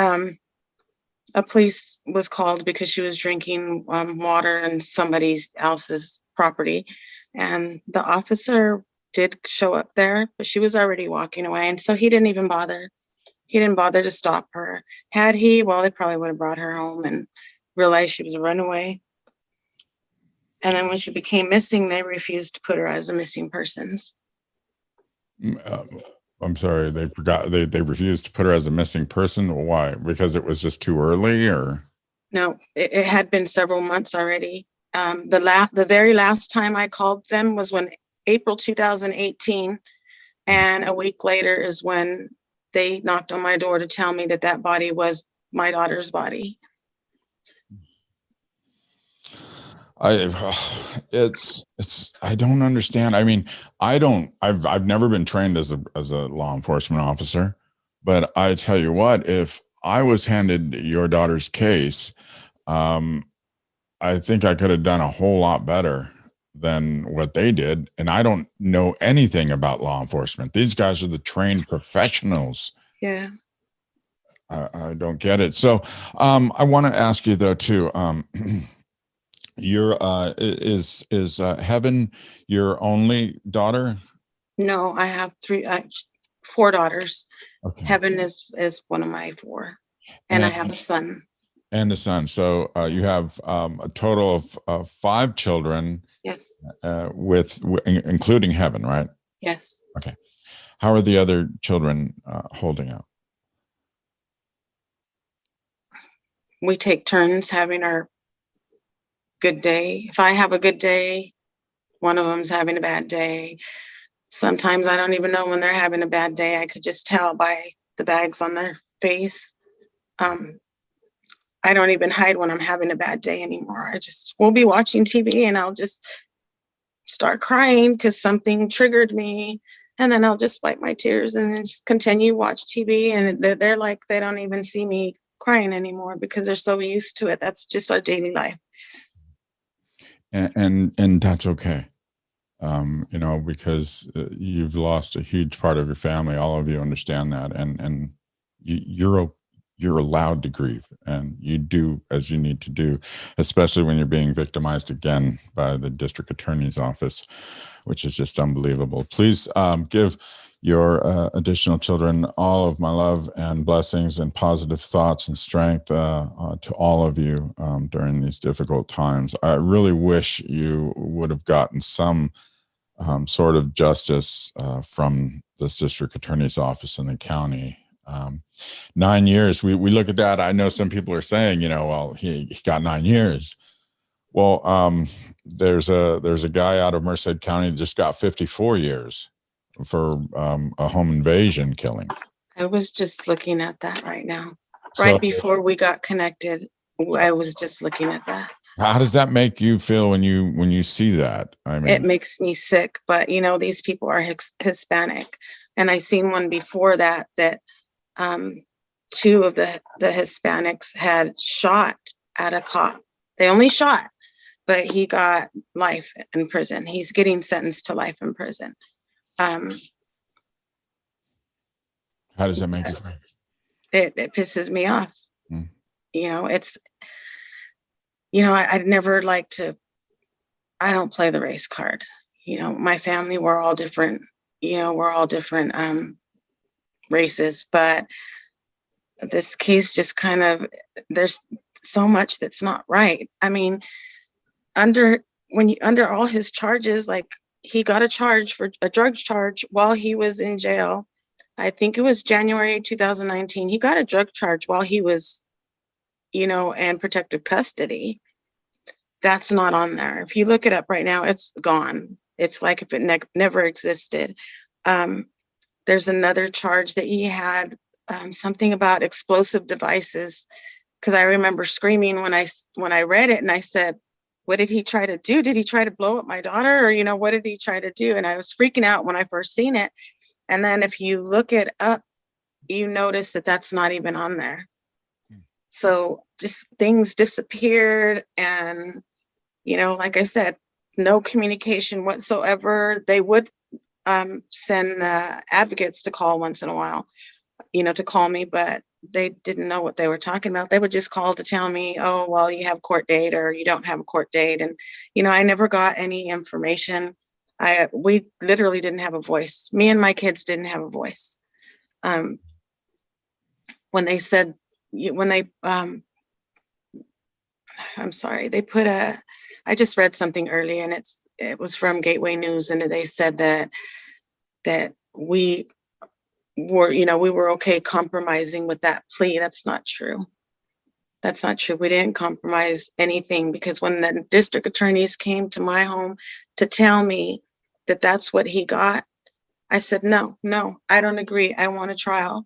a police was called because she was drinking water in somebody else's property. And the officer did show up there, but she was already walking away. And so he didn't even bother. He didn't bother to stop her. Had he, well, they probably would have brought her home and realized she was a runaway. And then when she became missing, they refused to put her as a missing persons. I'm sorry, they forgot. They refused to put her as a missing person. Why? Because it was just too early, or? No, it had been several months already. The very last time I called them was when April 2018, and a week later is when they knocked on my door to tell me that body was my daughter's body. I don't understand. I mean, I've never been trained as a law enforcement officer, but I tell you what, if I was handed your daughter's case, I think I could have done a whole lot better than what they did. And I don't know anything about law enforcement. These guys are the trained professionals. Yeah. I don't get it. So I want to ask you though too, is Heaven your only daughter? No, I have four daughters. Okay. Heaven is one of my four, and I have a son. And a son. So you have a total of 5 children. Yes. Including Heaven, right? Yes. Okay. How are the other children holding out? We take turns having our good day. If I have a good day, one of them's having a bad day. Sometimes I don't even know when they're having a bad day. I could just tell by the bags on their face. I don't even hide when I'm having a bad day anymore. We'll be watching TV and I'll just start crying because something triggered me. And then I'll just wipe my tears and then just continue watch TV. And they're like, they don't even see me crying anymore because they're so used to it. That's just our daily life. And that's okay. Because you've lost a huge part of your family. All of you understand that. And you're allowed to grieve, and you do as you need to do, especially when you're being victimized again by the district attorney's office, which is just unbelievable. Please give your additional children all of my love and blessings and positive thoughts and strength to all of you during these difficult times. I really wish you would have gotten some sort of justice from this district attorney's office in the county. 9 years, we look at that. I know some people are saying, well, he got 9 years. Well, there's a guy out of Merced County that just got 54 years for a home invasion killing. I was just looking at that right now. Right before we got connected, I was just looking at that. How does that make you feel when you see that? I mean, it makes me sick, but these people are Hispanic, and I seen one before that 2 of the Hispanics had shot at a cop. They only shot, but he got life in prison. He's getting sentenced to life in prison. How does that make you feel? It pisses me off. I'd never like to. I don't play the race card. my family, we're all different, races, but this case just kind of, there's so much that's not right. I mean, under all his charges, like he got a charge for a drug charge while he was in jail. I think it was January 2019. He got a drug charge while he was, in protective custody. That's not on there. If you look it up right now, it's gone. It's like if it never existed. There's another charge that he had, something about explosive devices. Because I remember screaming when I read it, and I said, what did he try to do? Did he try to blow up my daughter? Or, what did he try to do? And I was freaking out when I first seen it. And then if you look it up, you notice that that's not even on there. So just things disappeared. And, like I said, no communication whatsoever. They would send advocates to call once in a while, to call me, but they didn't know what they were talking about. They would just call to tell me, oh, well, you have court date or you don't have a court date. And, I never got any information. We literally didn't have a voice. Me and my kids didn't have a voice. When they said, I'm sorry, they put I just read something earlier, and it was from Gateway News, and they said that we were okay compromising with that plea. That's not true. That's not true. We didn't compromise anything, because when the district attorneys came to my home to tell me that that's what he got, I said, no, I don't agree. I want a trial.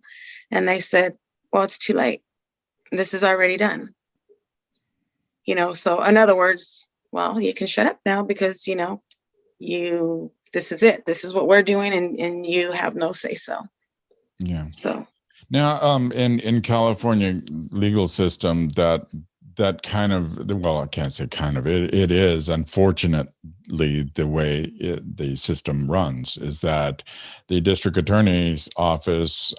And they said, well, it's too late. This is already done. So in other words, well, you can shut up now, because, this is it. This is what we're doing, and you have no say so. Yeah. So now, in California legal system, that kind of, well, I can't say kind of, it is unfortunately the way the system runs, is that the district attorney's office,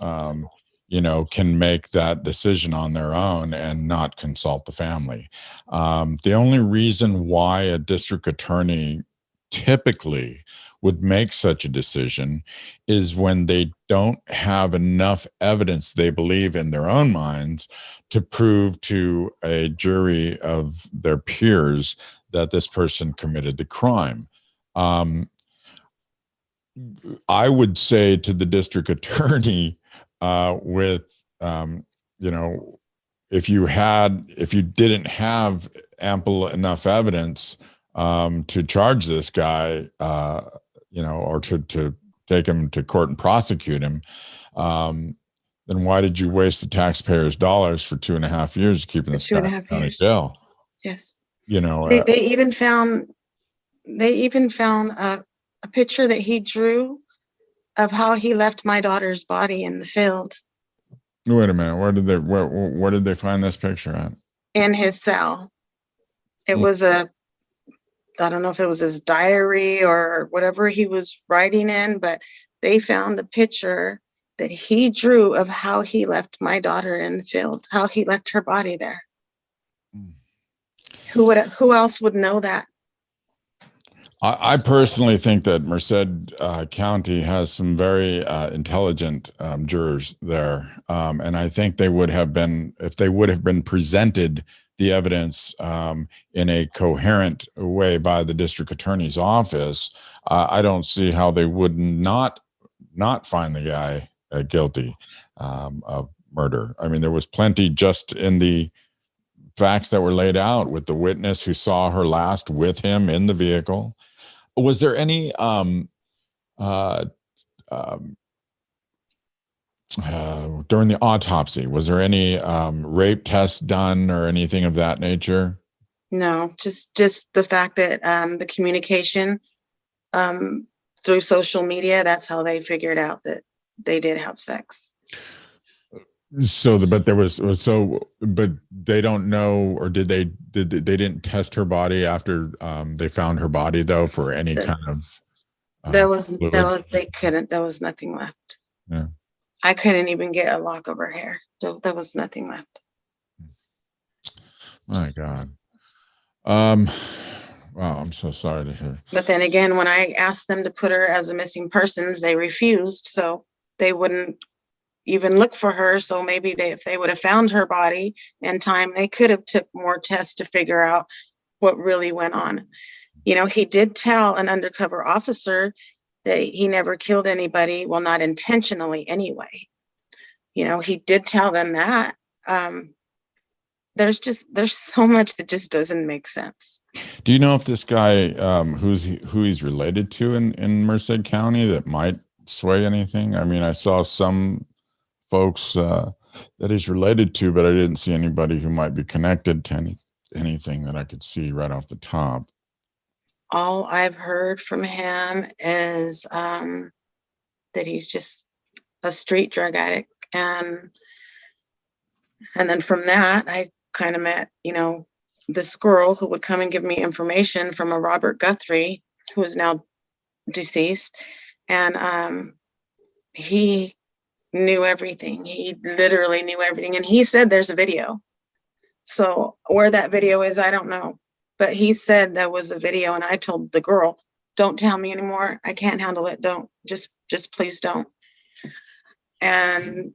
can make that decision on their own and not consult the family. The only reason why a district attorney typically would make such a decision is when they don't have enough evidence they believe in their own minds to prove to a jury of their peers that this person committed the crime. I would say to the district attorney, if you didn't have ample enough evidence to charge this guy, or to take him to court and prosecute him, then why did you waste the taxpayers' dollars for 2.5 years keeping this guy in jail? Yes. They even found a picture that he drew of how he left my daughter's body in the field. Wait a minute. Where did they find this picture at? In his cell. It was I don't know if it was his diary or whatever he was writing in, but they found a picture that he drew of how he left my daughter in the field, how he left her body there. Who else would know that? I personally think that Merced County has some very intelligent jurors there. And I think they would have been, if they would have been presented the evidence in a coherent way by the district attorney's office, I don't see how they would not find the guy guilty of murder. I mean, there was plenty just in the facts that were laid out with the witness who saw her last with him in the vehicle. Was there any during the autopsy, was there any rape tests done or anything of that nature? No, just the fact that the communication through social media, that's how they figured out that they did have sex. But they don't know, or they didn't test her body after they found her body though for any kind of there was nothing left. Yeah. I couldn't even get a lock of her hair. There was nothing left. My God. Wow, I'm so sorry to hear. But then again, when I asked them to put her as a missing persons, they refused. So they wouldn't even look for her. So maybe if they would have found her body in time, they could have took more tests to figure out what really went on. You know, he did tell an undercover officer that he never killed anybody. Well, not intentionally anyway. You know, he did tell them that. There's so much that just doesn't make sense. Do you know if this guy, who he's related to in Merced County, that might sway anything? I mean, I saw some folks that he's related to, but I didn't see anybody who might be connected to anything that I could see right off the top. All I've heard from him is that he's just a street drug addict. And then from that, I kind of met, you know, this girl who would come and give me information from a Robert Guthrie, who is now deceased. And he knew everything. He literally knew everything. And he said there's a video. So where that video is, I don't know. But he said there was a video, and I told the girl, don't tell me anymore. I can't handle it. Don't. Just please don't. And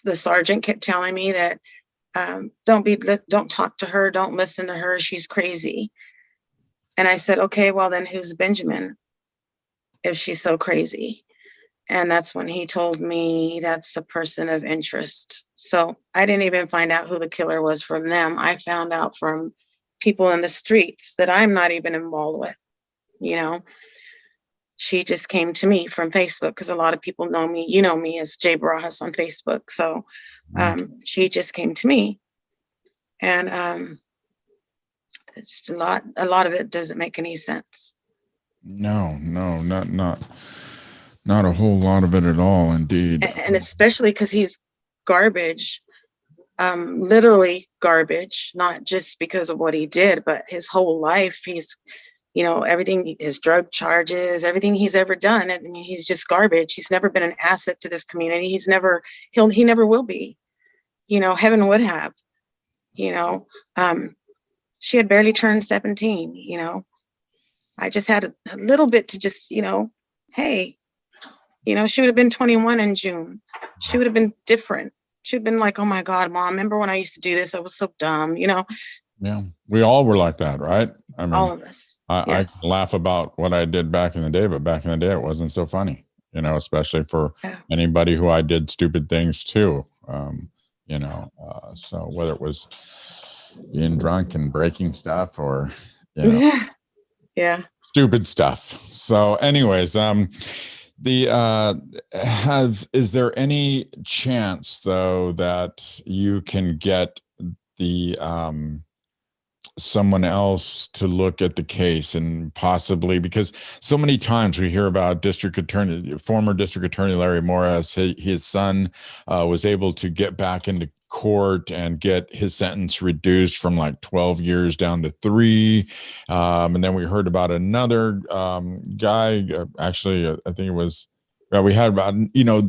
the sergeant kept telling me that don't talk to her. Don't listen to her. She's crazy. And I said, okay, well then who's Benjamin if she's so crazy? And that's when he told me that's a person of interest. So I didn't even find out who the killer was from them. I found out from people in the streets that I'm not even involved with. You know, she just came to me from Facebook because a lot of people know me. You know me as Jay Barajas on Facebook. So she just came to me. And it's a lot of it doesn't make any sense. No, not a whole lot of it at all, indeed. And especially because he's garbage, literally garbage, not just because of what he did, but his whole life. He's, you know, everything, his drug charges, everything he's ever done. I mean, he's just garbage. He's never been an asset to this community. He never will be. You know, heaven would have, you know, she had barely turned 17, you know. I just had a little bit to just, you know, hey, you know, she would have been 21 in June. She would have been different. She would have been like, oh my God, Mom, remember when I used to do this? I was so dumb, you know? Yeah, we all were like that, right? I mean, all of us. Yes. I laugh about what I did back in the day, but back in the day, it wasn't so funny, you know, especially for anybody who I did stupid things to, you know, so whether it was being drunk and breaking stuff or, you know, yeah, stupid stuff. So anyways, is there any chance though that you can get the someone else to look at the case, and possibly, because so many times we hear about former district attorney Larry Morris, his son was able to get back into court and get his sentence reduced from like 12 years down to 3. And then we heard about another guy, actually, I think it was, we had about, you know,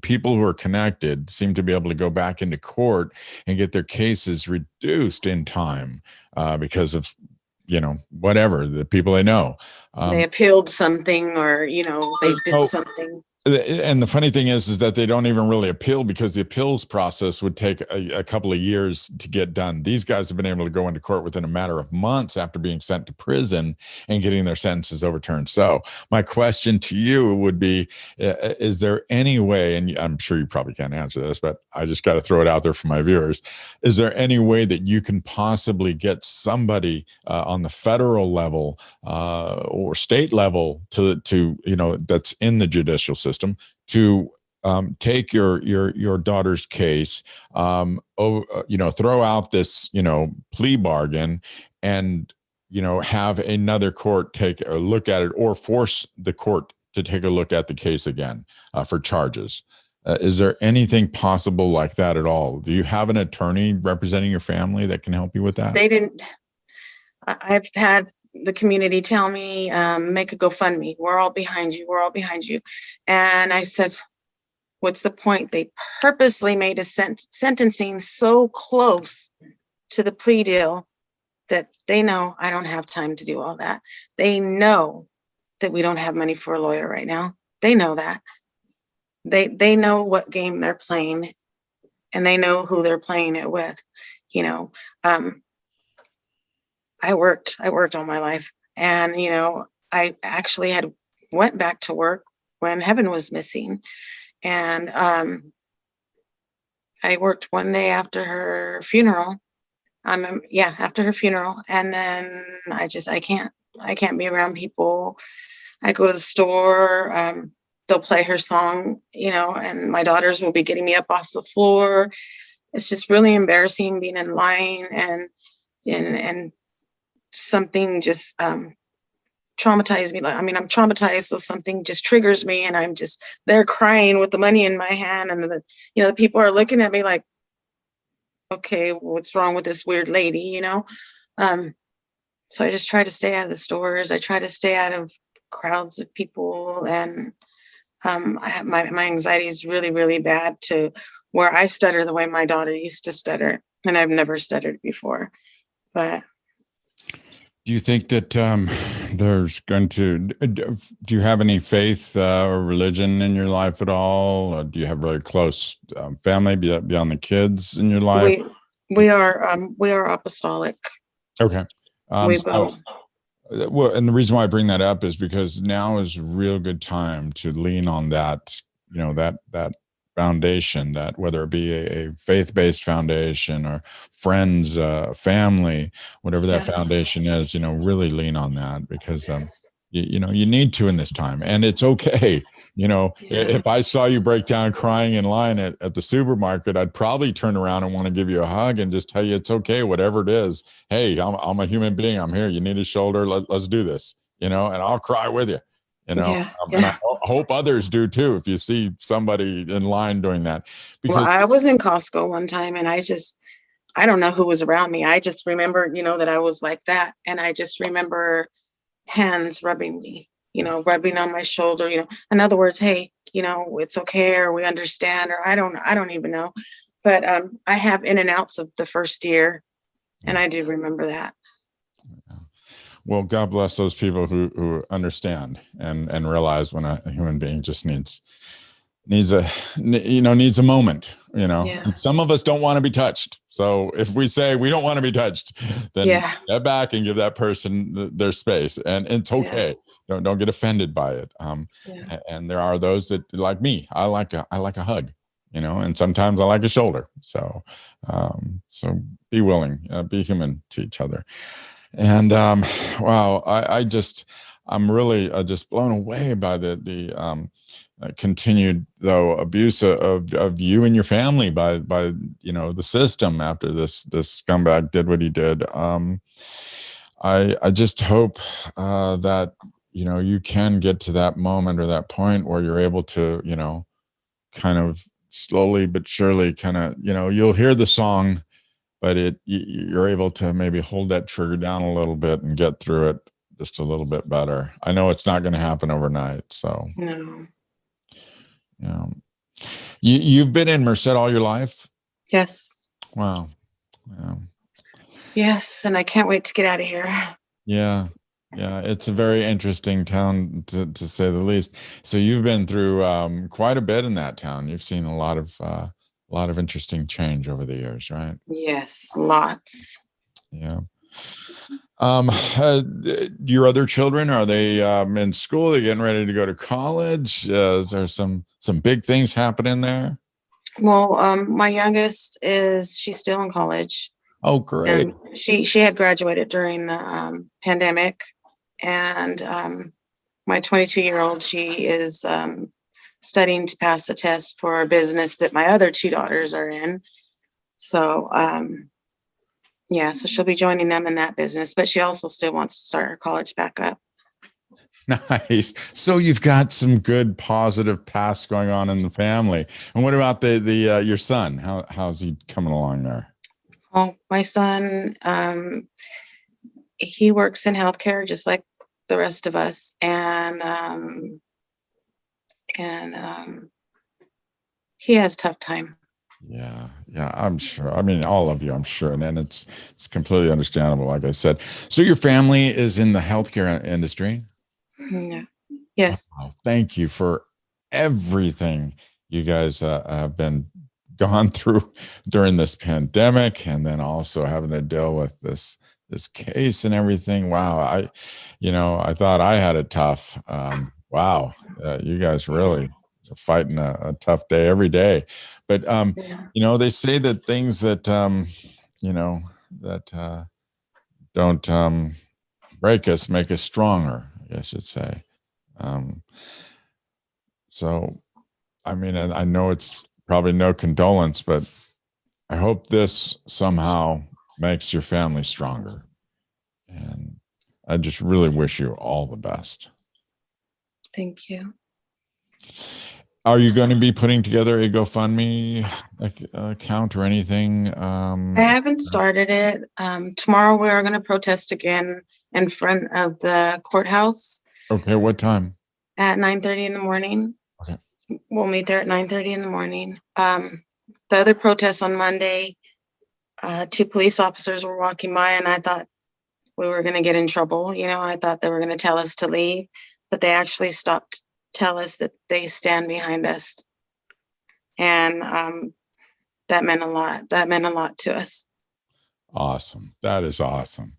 people who are connected seem to be able to go back into court and get their cases reduced in time because of, you know, whatever, the people they know. They appealed something, or, you know, they did something. And the funny thing is that they don't even really appeal, because the appeals process would take a couple of years to get done. These guys have been able to go into court within a matter of months after being sent to prison and getting their sentences overturned. So my question to you would be, is there any way, and I'm sure you probably can't answer this, but I just got to throw it out there for my viewers. Is there any way that you can possibly get somebody on the federal level or state level to, you know, that's in the judicial system to take your daughter's case, you know, throw out this, you know, plea bargain, and, you know, have another court take a look at it, or force the court to take a look at the case again for charges? Is there anything possible like that at all? Do you have an attorney representing your family that can help you with that? They didn't. I've had the community tell me, make a GoFundMe. We're all behind you. We're all behind you. And I said, what's the point? They purposely made a sentencing so close to the plea deal that they know I don't have time to do all that. They know that we don't have money for a lawyer right now. They know that. They know what game they're playing, and they know who they're playing it with. You know, I worked all my life, and I actually had went back to work when Heaven was missing, and I worked one day after her funeral. After her funeral, and then I can't be around people. I go to the store. They'll play her song, and my daughters will be getting me up off the floor. It's just really embarrassing being in line, and something just traumatized me. I'm traumatized, so something just triggers me, and I'm just there crying with the money in my hand, and the people are looking at me like, okay, what's wrong with this weird lady, so I just try to stay out of the stores. I try to stay out of crowds of people, and I have my anxiety is really, really bad to where I stutter the way my daughter used to stutter, and I've never stuttered before. But do you think that there's going to, do you have any faith or religion in your life at all? Or do you have really close family beyond the kids in your life? we are apostolic. Okay. We go. Well, and the reason why I bring that up is because now is a real good time to lean on that, that foundation, that whether it be a faith-based foundation or friends, family, whatever that foundation is, really lean on that, because you need to in this time, and it's okay. If I saw you break down crying in line at the supermarket, I'd probably turn around and want to give you a hug and just tell you it's okay, whatever it is. Hey, I'm a human being. I'm here. You need a shoulder. Let's do this. And I'll cry with you. And I hope others do too. If you see somebody in line doing that, Well, I was in Costco one time, and I don't know who was around me. I just remember, that I was like that, and I just remember hands rubbing me, rubbing on my shoulder, in other words, hey, it's okay, or we understand, or I don't even know. But I have in and outs of the first year, and I do remember that. Well, God bless those people who understand and realize when a human being just needs a moment, And some of us don't want to be touched. So if we say we don't want to be touched, then step back and give that person their space, and it's okay. Don't get offended by it. And there are those that, like me, I like a hug, and sometimes I like a shoulder. So be willing, be human to each other. And wow, I'm really just blown away by the continued though abuse of you and your family by the system after this scumbag did what he did. I just hope that you can get to that moment or that point where you're able to kind of slowly but surely you'll hear the song, but you're able to maybe hold that trigger down a little bit and get through it just a little bit better. I know it's not going to happen overnight. So no. Yeah. You've been in Merced all your life? Yes. Wow. Yeah. Yes, and I can't wait to get out of here. Yeah. It's a very interesting town to say the least. So you've been through quite a bit in that town. You've seen a lot of interesting change over the years, right? Yes, lots. Yeah. Your other children, are they in school? They're getting ready to go to college? Is there some big things happening there? Well, my youngest she's still in college. Oh, great. And she had graduated during the pandemic, and my 22-year-old, she is studying to pass a test for a business that my other two daughters are in. So so she'll be joining them in that business, but she also still wants to start her college back up. Nice. So you've got some good positive past going on in the family. And what about the your son? How's he coming along there? Oh, my son, he works in healthcare just like the rest of us, and he has tough time. Yeah, yeah, I'm sure. I mean, all of you, I'm sure, and then it's completely understandable. Like I said, so your family is in the healthcare industry. Yeah. Yes. Oh, thank you for everything you guys have been gone through during this pandemic, and then also having to deal with this case and everything. Wow, I thought I had it tough. Wow, you guys really are fighting a tough day every day. But Yeah. they say that things that you know that don't break us make us stronger, I guess you'd say. Um, so, I mean, and I know it's probably no condolence, but I hope this somehow makes your family stronger. And I just really wish you all the best. Thank you. Are you going to be putting together a GoFundMe account or anything? I haven't started it. Tomorrow we are going to protest again in front of the courthouse Okay, what time? at 9:30 in the morning. Okay. We'll meet there at 9:30 in the morning. The other protest on Monday, two police officers were walking by and I thought we were going to get in trouble. I thought they were going to tell us to leave, but they actually stopped, tell us that they stand behind us. And that meant a lot. That meant a lot to us. Awesome. That is awesome.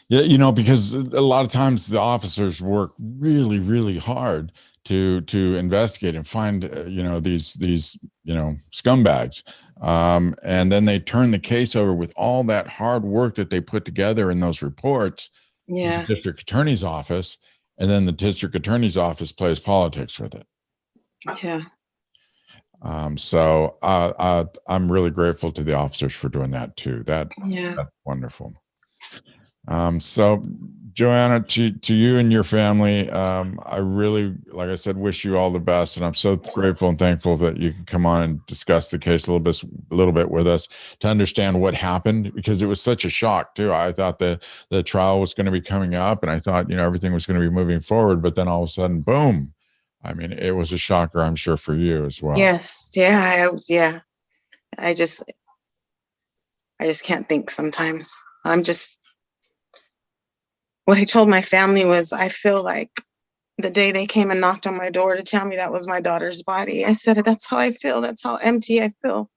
Yeah, because a lot of times the officers work really, really hard to investigate and find these scumbags, and then they turn the case over with all that hard work that they put together in those reports to the Yeah. district attorney's office, and then the district attorney's office plays politics with it. Yeah. So I'm really grateful to the officers for doing that too. That's wonderful. So Joanna, to you and your family, I really, like I said, wish you all the best, and I'm so grateful and thankful that you can come on and discuss the case a little bit with us to understand what happened, because it was such a shock too. I thought the trial was going to be coming up, and I thought everything was going to be moving forward, but then all of a sudden, boom! I mean, it was a shocker, I'm sure, for you as well. Yes. Yeah. Yeah. I just can't think sometimes. What I told my family was, I feel like the day they came and knocked on my door to tell me that was my daughter's body, I said, that's how I feel. That's how empty I feel.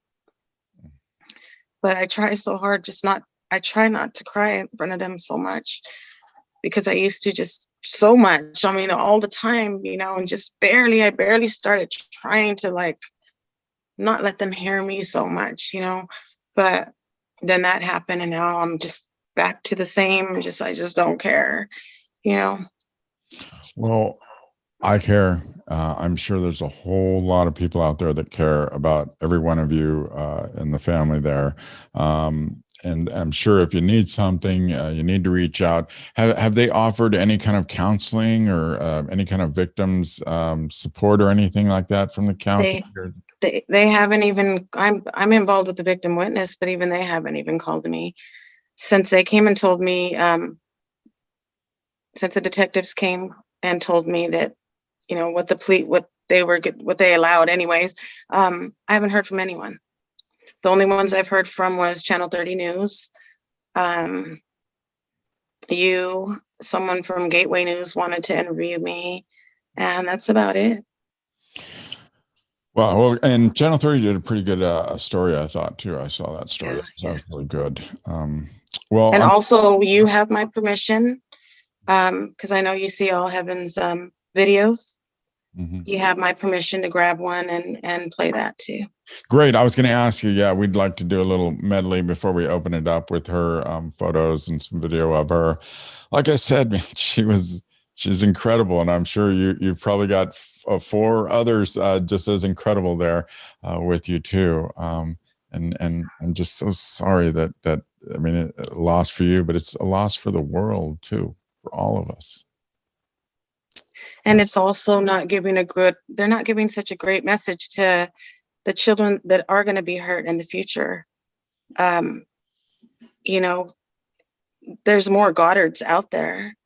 But I try so hard, I try not to cry in front of them so much, because I used to just so much. I mean, all the time, and just I barely started trying to not let them hear me so much, but then that happened and now I'm just back to the same, I just don't care. Well, I care. I'm sure there's a whole lot of people out there that care about every one of you in the family there. And I'm sure if you need something, you need to reach out. Have they offered any kind of counseling or any kind of victims support or anything like that from the county? They haven't even, I'm involved with the victim witness, but even they haven't even called me since they came and told me, since the detectives came and told me that, what they allowed anyways. I haven't heard from anyone. The only ones I've heard from was Channel 30 News. Someone from Gateway News wanted to interview me, and that's about it. Well, and Channel 30 did a pretty good story, I thought, too. I saw that story. Yeah, That was really good. And also, you have my permission, because I know you see All Heaven's videos. Mm-hmm. You have my permission to grab one and play that too. Great. I was going to ask you, yeah, we'd like to do a little medley before we open it up with her photos and some video of her. Like I said, man, she's incredible. And I'm sure you've probably got 4 others just as incredible there with you too. And I'm just so sorry that I mean, a loss for you, but it's a loss for the world too, for all of us. And it's also they're not giving such a great message to the children that are going to be hurt in the future. There's more Goddards out there.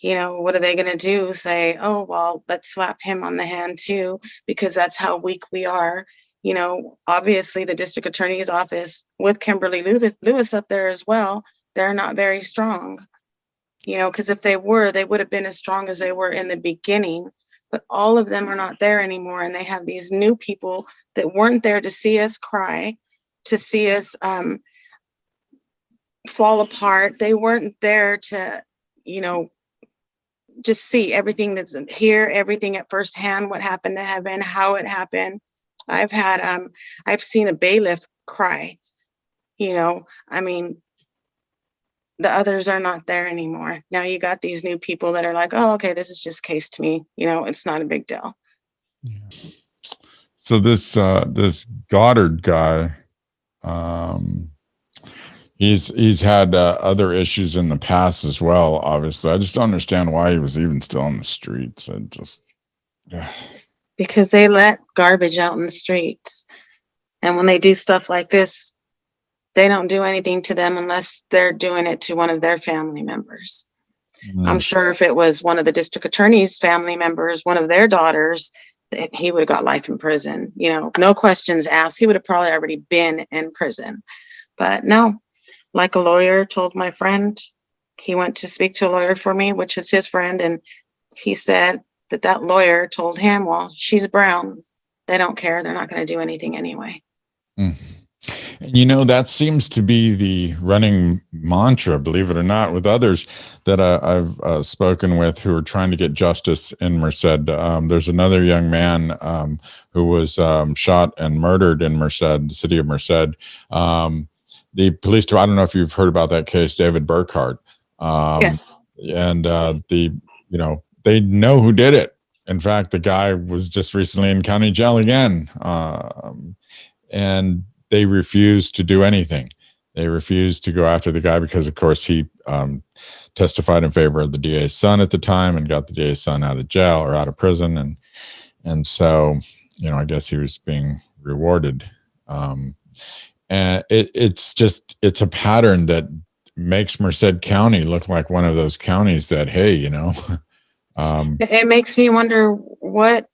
What are they going to do? Say, oh, well, let's slap him on the hand too, because that's how weak we are. You know, obviously the district attorney's office with Kimberly Lewis up there as well, they're not very strong. You know, because if they were, they would have been as strong as they were in the beginning. But all of them are not there anymore. And they have these new people that weren't there to see us cry, to see us fall apart. They weren't there to, you know, just see everything that's here, everything at firsthand, what happened to Heaven, how it happened. I've seen a bailiff cry, you know, I mean, the others are not there anymore. Now you got these new people that are like, oh, okay, this is just case to me. You know, it's not a big deal. Yeah. So this Goddard guy, he's had other issues in the past as well. Obviously, I just don't understand why he was even still on the streets. I just because they let garbage out in the streets, and when they do stuff like this, they don't do anything to them unless they're doing it to one of their family members. I'm sure if it was one of the district attorney's family members, one of their daughters, he would have got life in prison. You know, no questions asked. He would have probably already been in prison. But no, like a lawyer told my friend, he went to speak to a lawyer for me, which is his friend. And he said that lawyer told him, well, she's brown. They don't care. They're not going to do anything anyway. Mm. You know, that seems to be the running mantra, believe it or not, with others that I've spoken with who are trying to get justice in Merced. There's another young man who was shot and murdered in Merced, the city of Merced. The police, I don't know if you've heard about that case, David Burkhart. Yes. And they know who did it. In fact, the guy was just recently in county jail again. And they refused to do anything. They refused to go after the guy because, of course, he testified in favor of the DA's son at the time and got the DA's son out of jail or out of prison. And so, you know, I guess he was being rewarded. And it's a pattern that makes Merced County look like one of those counties that, hey, you know. It makes me wonder, what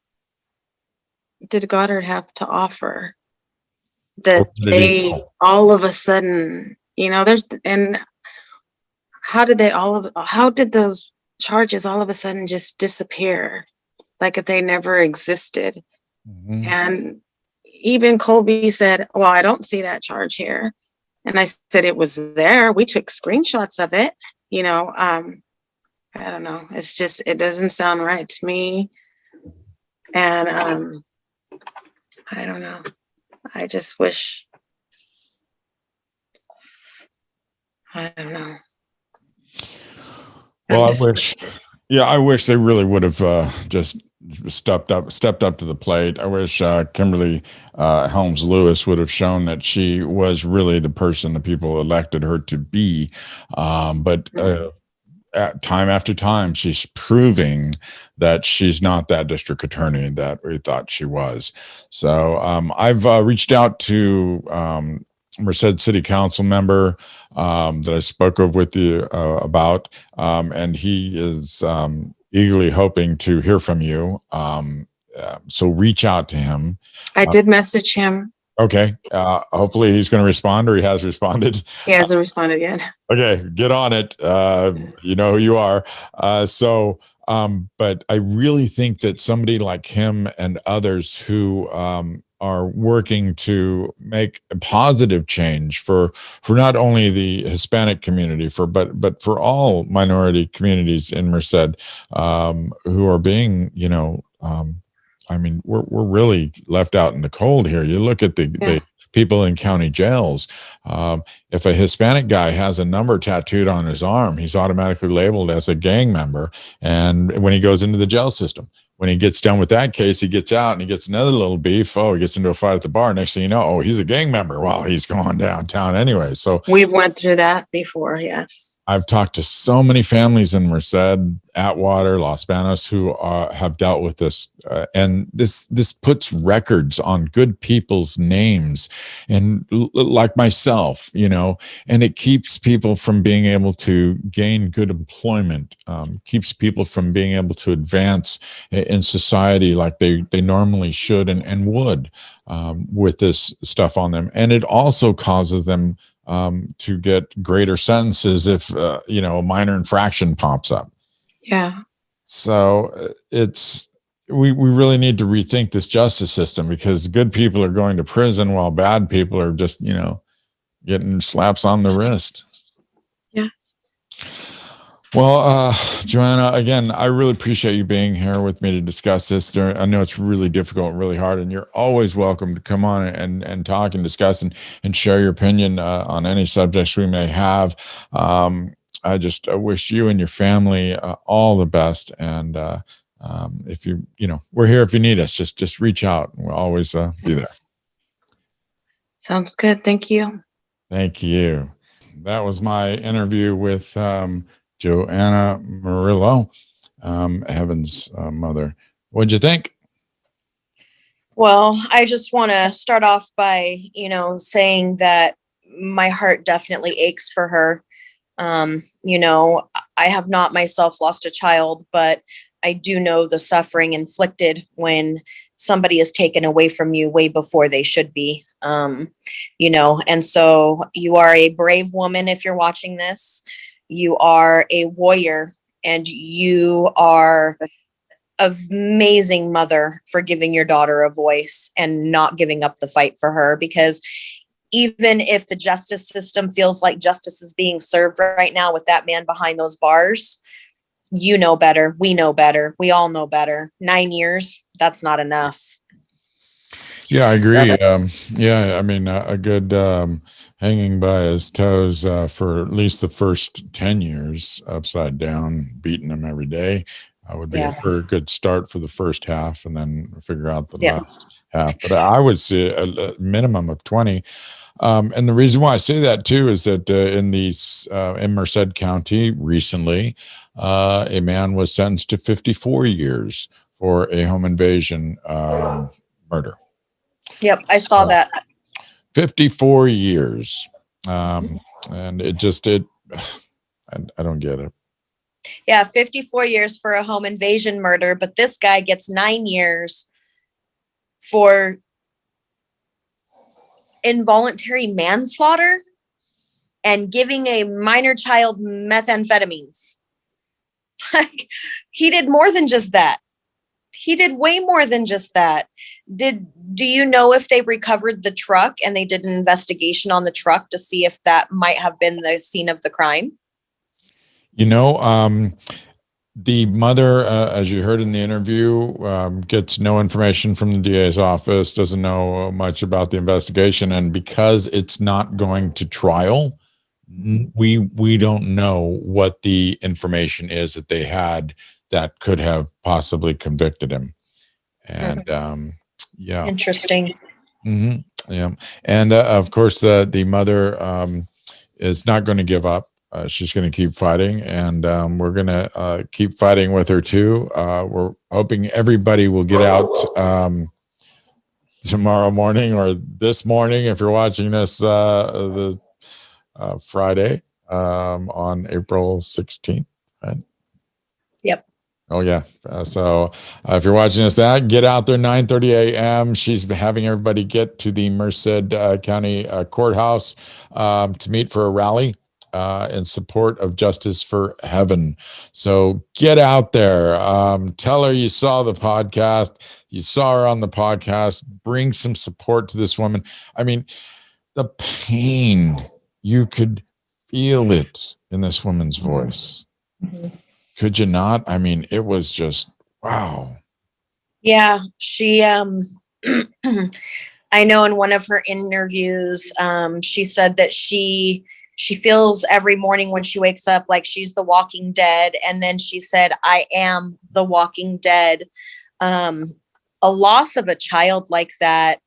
did Goddard have to offer that they all of a sudden, you know, and how did those charges all of a sudden just disappear, like if they never existed? Mm-hmm. And even Colby said, well, I don't see that charge here. And I said, it was there. We took screenshots of it. You know, I don't know. It's just, it doesn't sound right to me. And I don't know. I just wish, I don't know. Well, I wish they really would have just stepped up to the plate. I wish Kimberly Helms Lewis would have shown that she was really the person the people elected her to be. But time after time, she's proving that she's not that district attorney that we thought she was. So I've reached out to Merced City Council member that I spoke with you about, and he is eagerly hoping to hear from you. So reach out to him. I did message him. Okay. Hopefully he's going to respond, or he has responded. He hasn't responded yet. Okay. Get on it. You know who you are. But I really think that somebody like him and others who are working to make a positive change for not only the Hispanic community, but for all minority communities in Merced, who are being, you know, I mean, we're really left out in the cold here. You look at the people in county jails. If a Hispanic guy has a number tattooed on his arm, he's automatically labeled as a gang member. And when he goes into the jail system, when he gets done with that case, he gets out and he gets another little beef. Oh, he gets into a fight at the bar. Next thing you know, oh, he's a gang member. Well, he's going downtown anyway. So we've went through that before. Yes. I've talked to so many families in Merced, Atwater, Los Banos who have dealt with this, and this puts records on good people's names, and like myself, and it keeps people from being able to gain good employment, keeps people from being able to advance in society like they normally should and would, with this stuff on them, and it also causes them to get greater sentences if a minor infraction pops up. Yeah. So we really need to rethink this justice system, because good people are going to prison while bad people are just getting slaps on the wrist. Yeah. Well, Joanna, again, I really appreciate you being here with me to discuss this. I know it's really difficult and really hard, and you're always welcome to come on and talk and discuss and share your opinion on any subjects we may have. I wish you and your family all the best. And if we're here if you need us. Just reach out. We'll always be there. Sounds good. Thank you. Thank you. That was my interview with Joanna Murillo, Heaven's mother. What'd you think? Well, I just want to start off by, saying that my heart definitely aches for her. I have not myself lost a child, but I do know the suffering inflicted when somebody is taken away from you way before they should be. And so you are a brave woman if you're watching this. You are a warrior, and you are an amazing mother for giving your daughter a voice and not giving up the fight for her, because even if the justice system feels like justice is being served right now with that man behind those bars, you know better. We know better. We all know better. 9 years, that's not enough. Yeah, I agree. A good hanging by his toes for at least the first 10 years upside down, beating him every day, would be a good start for the first half, and then figure out the last half. But I would say a minimum of 20. And the reason why I say that too is that in Merced County recently, a man was sentenced to 54 years for a home invasion murder. Yep, I saw that. 54 years. And I don't get it. Yeah, 54 years for a home invasion murder, but this guy gets 9 years for involuntary manslaughter and giving a minor child methamphetamines. Like, he did more than just that. He did way more than just that. Do you know if they recovered the truck and they did an investigation on the truck to see if that might have been the scene of the crime? The mother, as you heard in the interview, gets no information from the DA's office, doesn't know much about the investigation. And because it's not going to trial, we don't know what the information is that they had that could have possibly convicted him. And Interesting. Mm-hmm. Yeah. And of course, the mother is not going to give up. She's going to keep fighting, and we're going to keep fighting with her too. We're hoping everybody will get out tomorrow morning, or this morning if you're watching this the Friday on April 16th, right? Yep. Oh yeah. So if you're watching us, get out there 9:30 a.m. She's having everybody get to the Merced County Courthouse to meet for a rally in support of Justice for Heaven. So get out there. Tell her you saw the podcast. You saw her on the podcast. Bring some support to this woman. I mean, the pain, you could feel it in this woman's voice. Mm-hmm. Could you not? I mean, it was just, wow. Yeah, she, I know in one of her interviews, she said that she feels every morning when she wakes up like she's the Walking Dead. And then she said, I am the Walking Dead. A loss of a child like that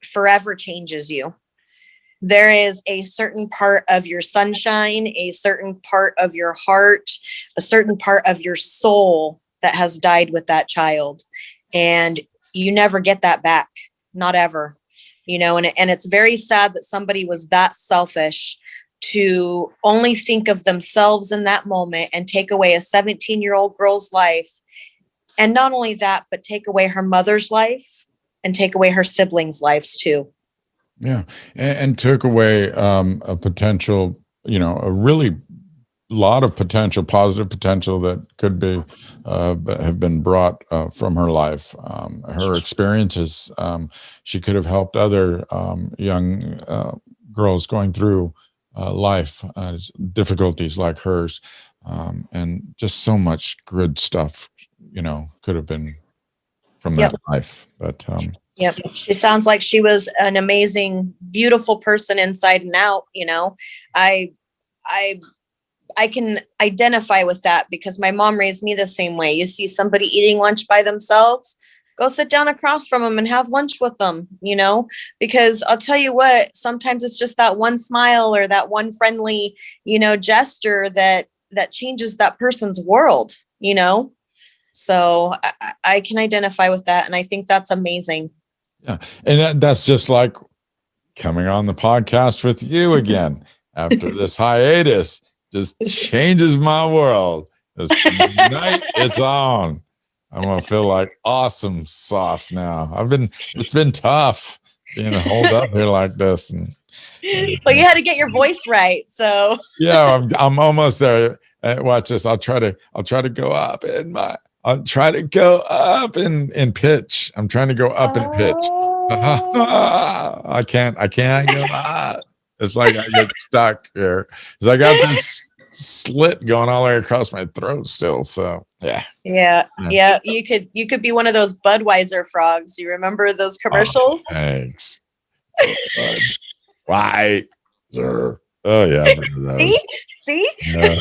forever changes you. there is a certain part of your sunshine, a certain part of your heart, a certain part of your soul that has died with that child. And you never get that back. Not ever. And it's very sad that somebody was that selfish to only think of themselves in that moment and take away a 17-year-old girl's life. And not only that, but take away her mother's life and take away her siblings' lives too. Yeah. And took away a potential, a really lot of potential, positive potential that could be have been brought from her life. Her experiences, she could have helped other young girls going through life difficulties like hers, and just so much good stuff, could have been from that life. But yep, she sounds like she was an amazing, beautiful person inside and out. I can identify with that because my mom raised me the same way. You see somebody eating lunch by themselves, go sit down across from them and have lunch with them, because I'll tell you what, sometimes it's just that one smile or that one friendly, gesture that changes that person's world, So I can identify with that. And I think that's amazing. Yeah. And that's just like coming on the podcast with you again after this hiatus. Just changes my world. Tonight it's on. I'm gonna feel like awesome sauce now. It's been tough being holed up here like this, but you had to get your voice right. So yeah, I'm almost there. Watch this. I'll try to go up in pitch. I'm trying to go up in pitch. I can't go up. It's like I get stuck here because I got this slit going all the way across my throat still. So yeah. You could be one of those Budweiser frogs. You remember those commercials? Oh, thanks. Why? Oh yeah. See? Yeah.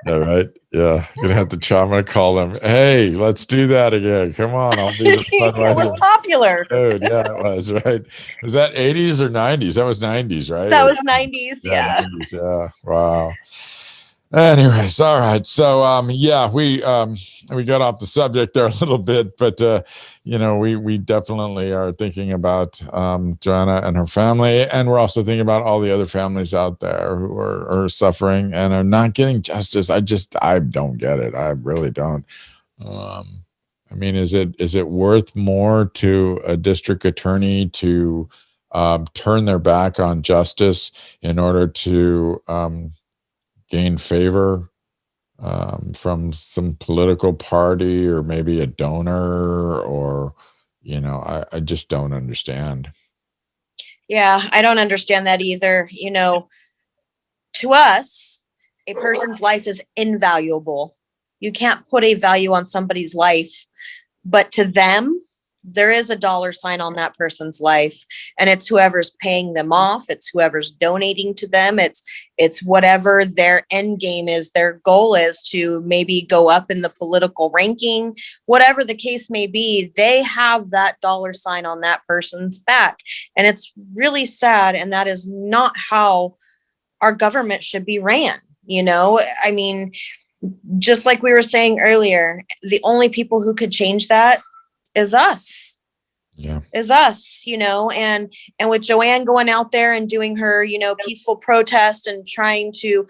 Yeah, right. Yeah, I'm gonna call them. Hey, let's do that again. Come on, I'll be the It was popular. Dude, yeah, it was right. Was that 80s or 90s? That was 90s, right? That was 90s. Yeah. 90s, yeah. Wow. Anyways, all right. So we got off the subject there a little bit, but we definitely are thinking about Joanna and her family, and we're also thinking about all the other families out there who are suffering and are not getting justice. I don't get it. I really don't. Is it worth more to a district attorney to turn their back on justice in order to gain favor from some political party or maybe a donor, or I just don't understand. Yeah, I don't understand that either. To us, a person's life is invaluable. You can't put a value on somebody's life, but to them, there is a dollar sign on that person's life, and it's whoever's paying them off. It's whoever's donating to them. It's whatever their end game is, their goal is to maybe go up in the political ranking, whatever the case may be, they have that dollar sign on that person's back. And it's really sad. And that is not how our government should be ran. Just like we were saying earlier, the only people who could change that is us. And with Joanne going out there and doing her, peaceful protest and trying to,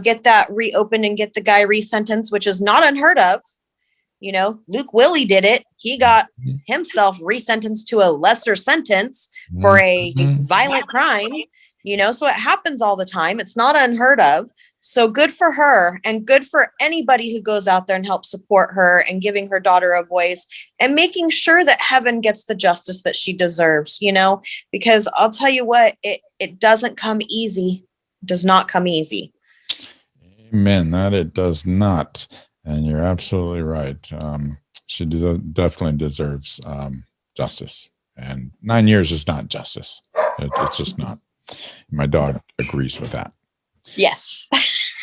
get that reopened and get the guy resentenced, which is not unheard of. Luke Willie did it. He got himself resentenced to a lesser sentence for a violent crime, so it happens all the time. It's not unheard of. So good for her, and good for anybody who goes out there and helps support her and giving her daughter a voice and making sure that Heaven gets the justice that she deserves, because I'll tell you what, it doesn't come easy. It does not come easy. Amen. That it does not. And you're absolutely right. She definitely deserves justice. And 9 years is not justice. It's just not. My dog agrees with that. Yes.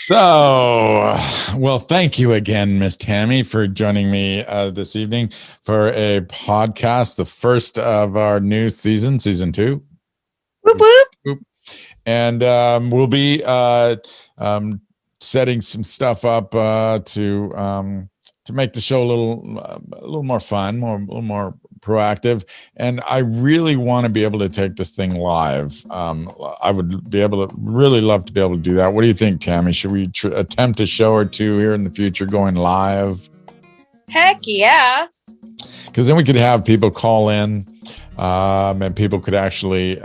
So, well, thank you again, Miss Tammy, for joining me this evening for a podcast, the first of our new season 2. Whoop, whoop. And we'll be setting some stuff up to make the show a little more fun, a little more proactive. And I really want to be able to take this thing live. I would really love to be able to do that. What do you think, Tammy? Should we attempt a show or two here in the future going live? Heck yeah. Because then we could have people call in, and people could actually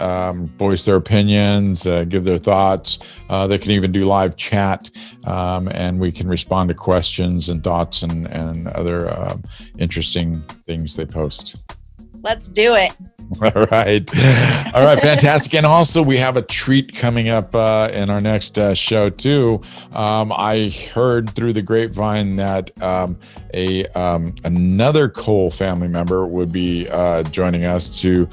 voice their opinions, give their thoughts. They can even do live chat, and we can respond to questions and thoughts and other interesting things they post. Let's do it. All right. Fantastic. And also we have a treat coming up in our next show too. I heard through the grapevine that another Cole family member would be joining us to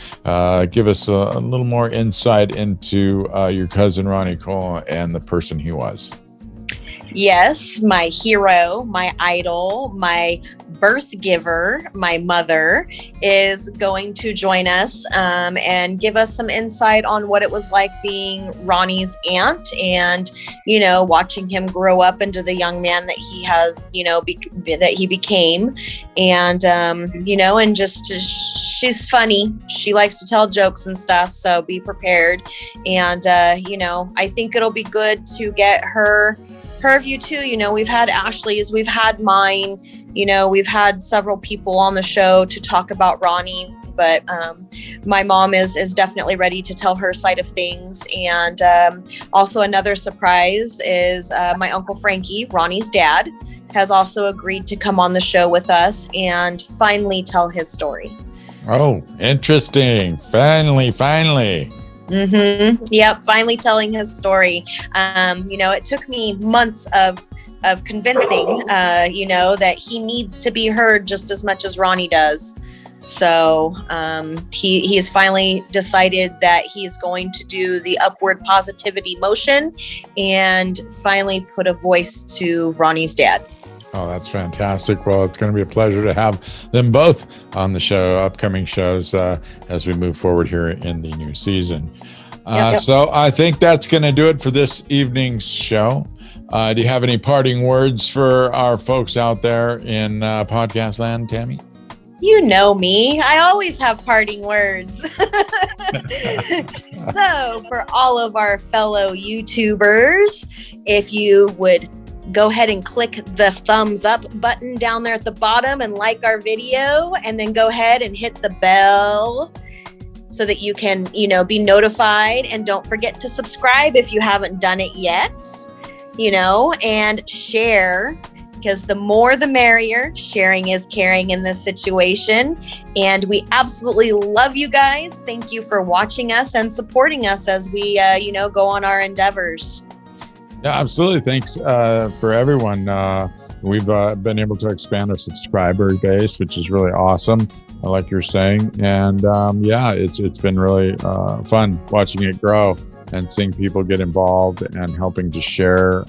give us a little more insight into your cousin Ronnie Cole and the person he was. Yes, my hero, my idol, my birth giver, my mother is going to join us and give us some insight on what it was like being Ronnie's aunt and, watching him grow up into the young man that he has, that he became. And, and just she's funny. She likes to tell jokes and stuff. So be prepared. And, I think it'll be good to get her view too. We've had Ashley's, we've had mine, we've had several people on the show to talk about Ronnie, but my mom is definitely ready to tell her side of things. And also another surprise is my Uncle Frankie, Ronnie's dad, has also agreed to come on the show with us and finally tell his story. Oh, interesting. Finally. Mm-hmm. Yep. Finally telling his story. It took me months of convincing, that he needs to be heard just as much as Ronnie does. So he has finally decided that he's going to do the upward positivity motion and finally put a voice to Ronnie's dad. Oh, that's fantastic. Well, it's going to be a pleasure to have them both on the show, upcoming shows, as we move forward here in the new season. Yep. So I think that's going to do it for this evening's show. Do you have any parting words for our folks out there in podcast land, Tammy? You know me. I always have parting words. So for all of our fellow YouTubers, if you would go ahead and click the thumbs up button down there at the bottom and like our video, and then go ahead and hit the bell so that you can, be notified. And don't forget to subscribe if you haven't done it yet, and share, because the more the merrier. Sharing is caring in this situation. And we absolutely love you guys. Thank you for watching us and supporting us as we, go on our endeavors. Yeah, absolutely. Thanks for everyone. We've been able to expand our subscriber base, which is really awesome, like you're saying. And it's been really fun watching it grow and seeing people get involved and helping to share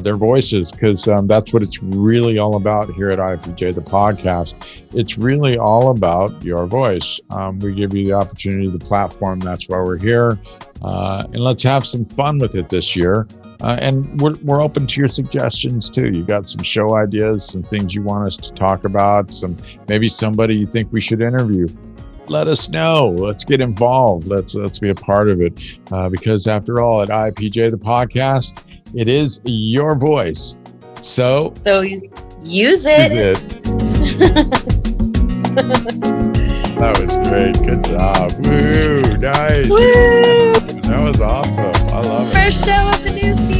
their voices, because that's what it's really all about here at IPJ, the podcast. It's really all about your voice. We give you the opportunity, the platform. That's why we're here. And let's have some fun with it this year. And we're open to your suggestions too. You got some show ideas, some things you want us to talk about, maybe somebody you think we should interview. Let us know. Let's get involved. Let's be a part of it. Because after all, at IPJ, the podcast, it is your voice. So use it. That was great. Good job. Woo, nice. Woo! That was awesome. I love it. First show of the new season.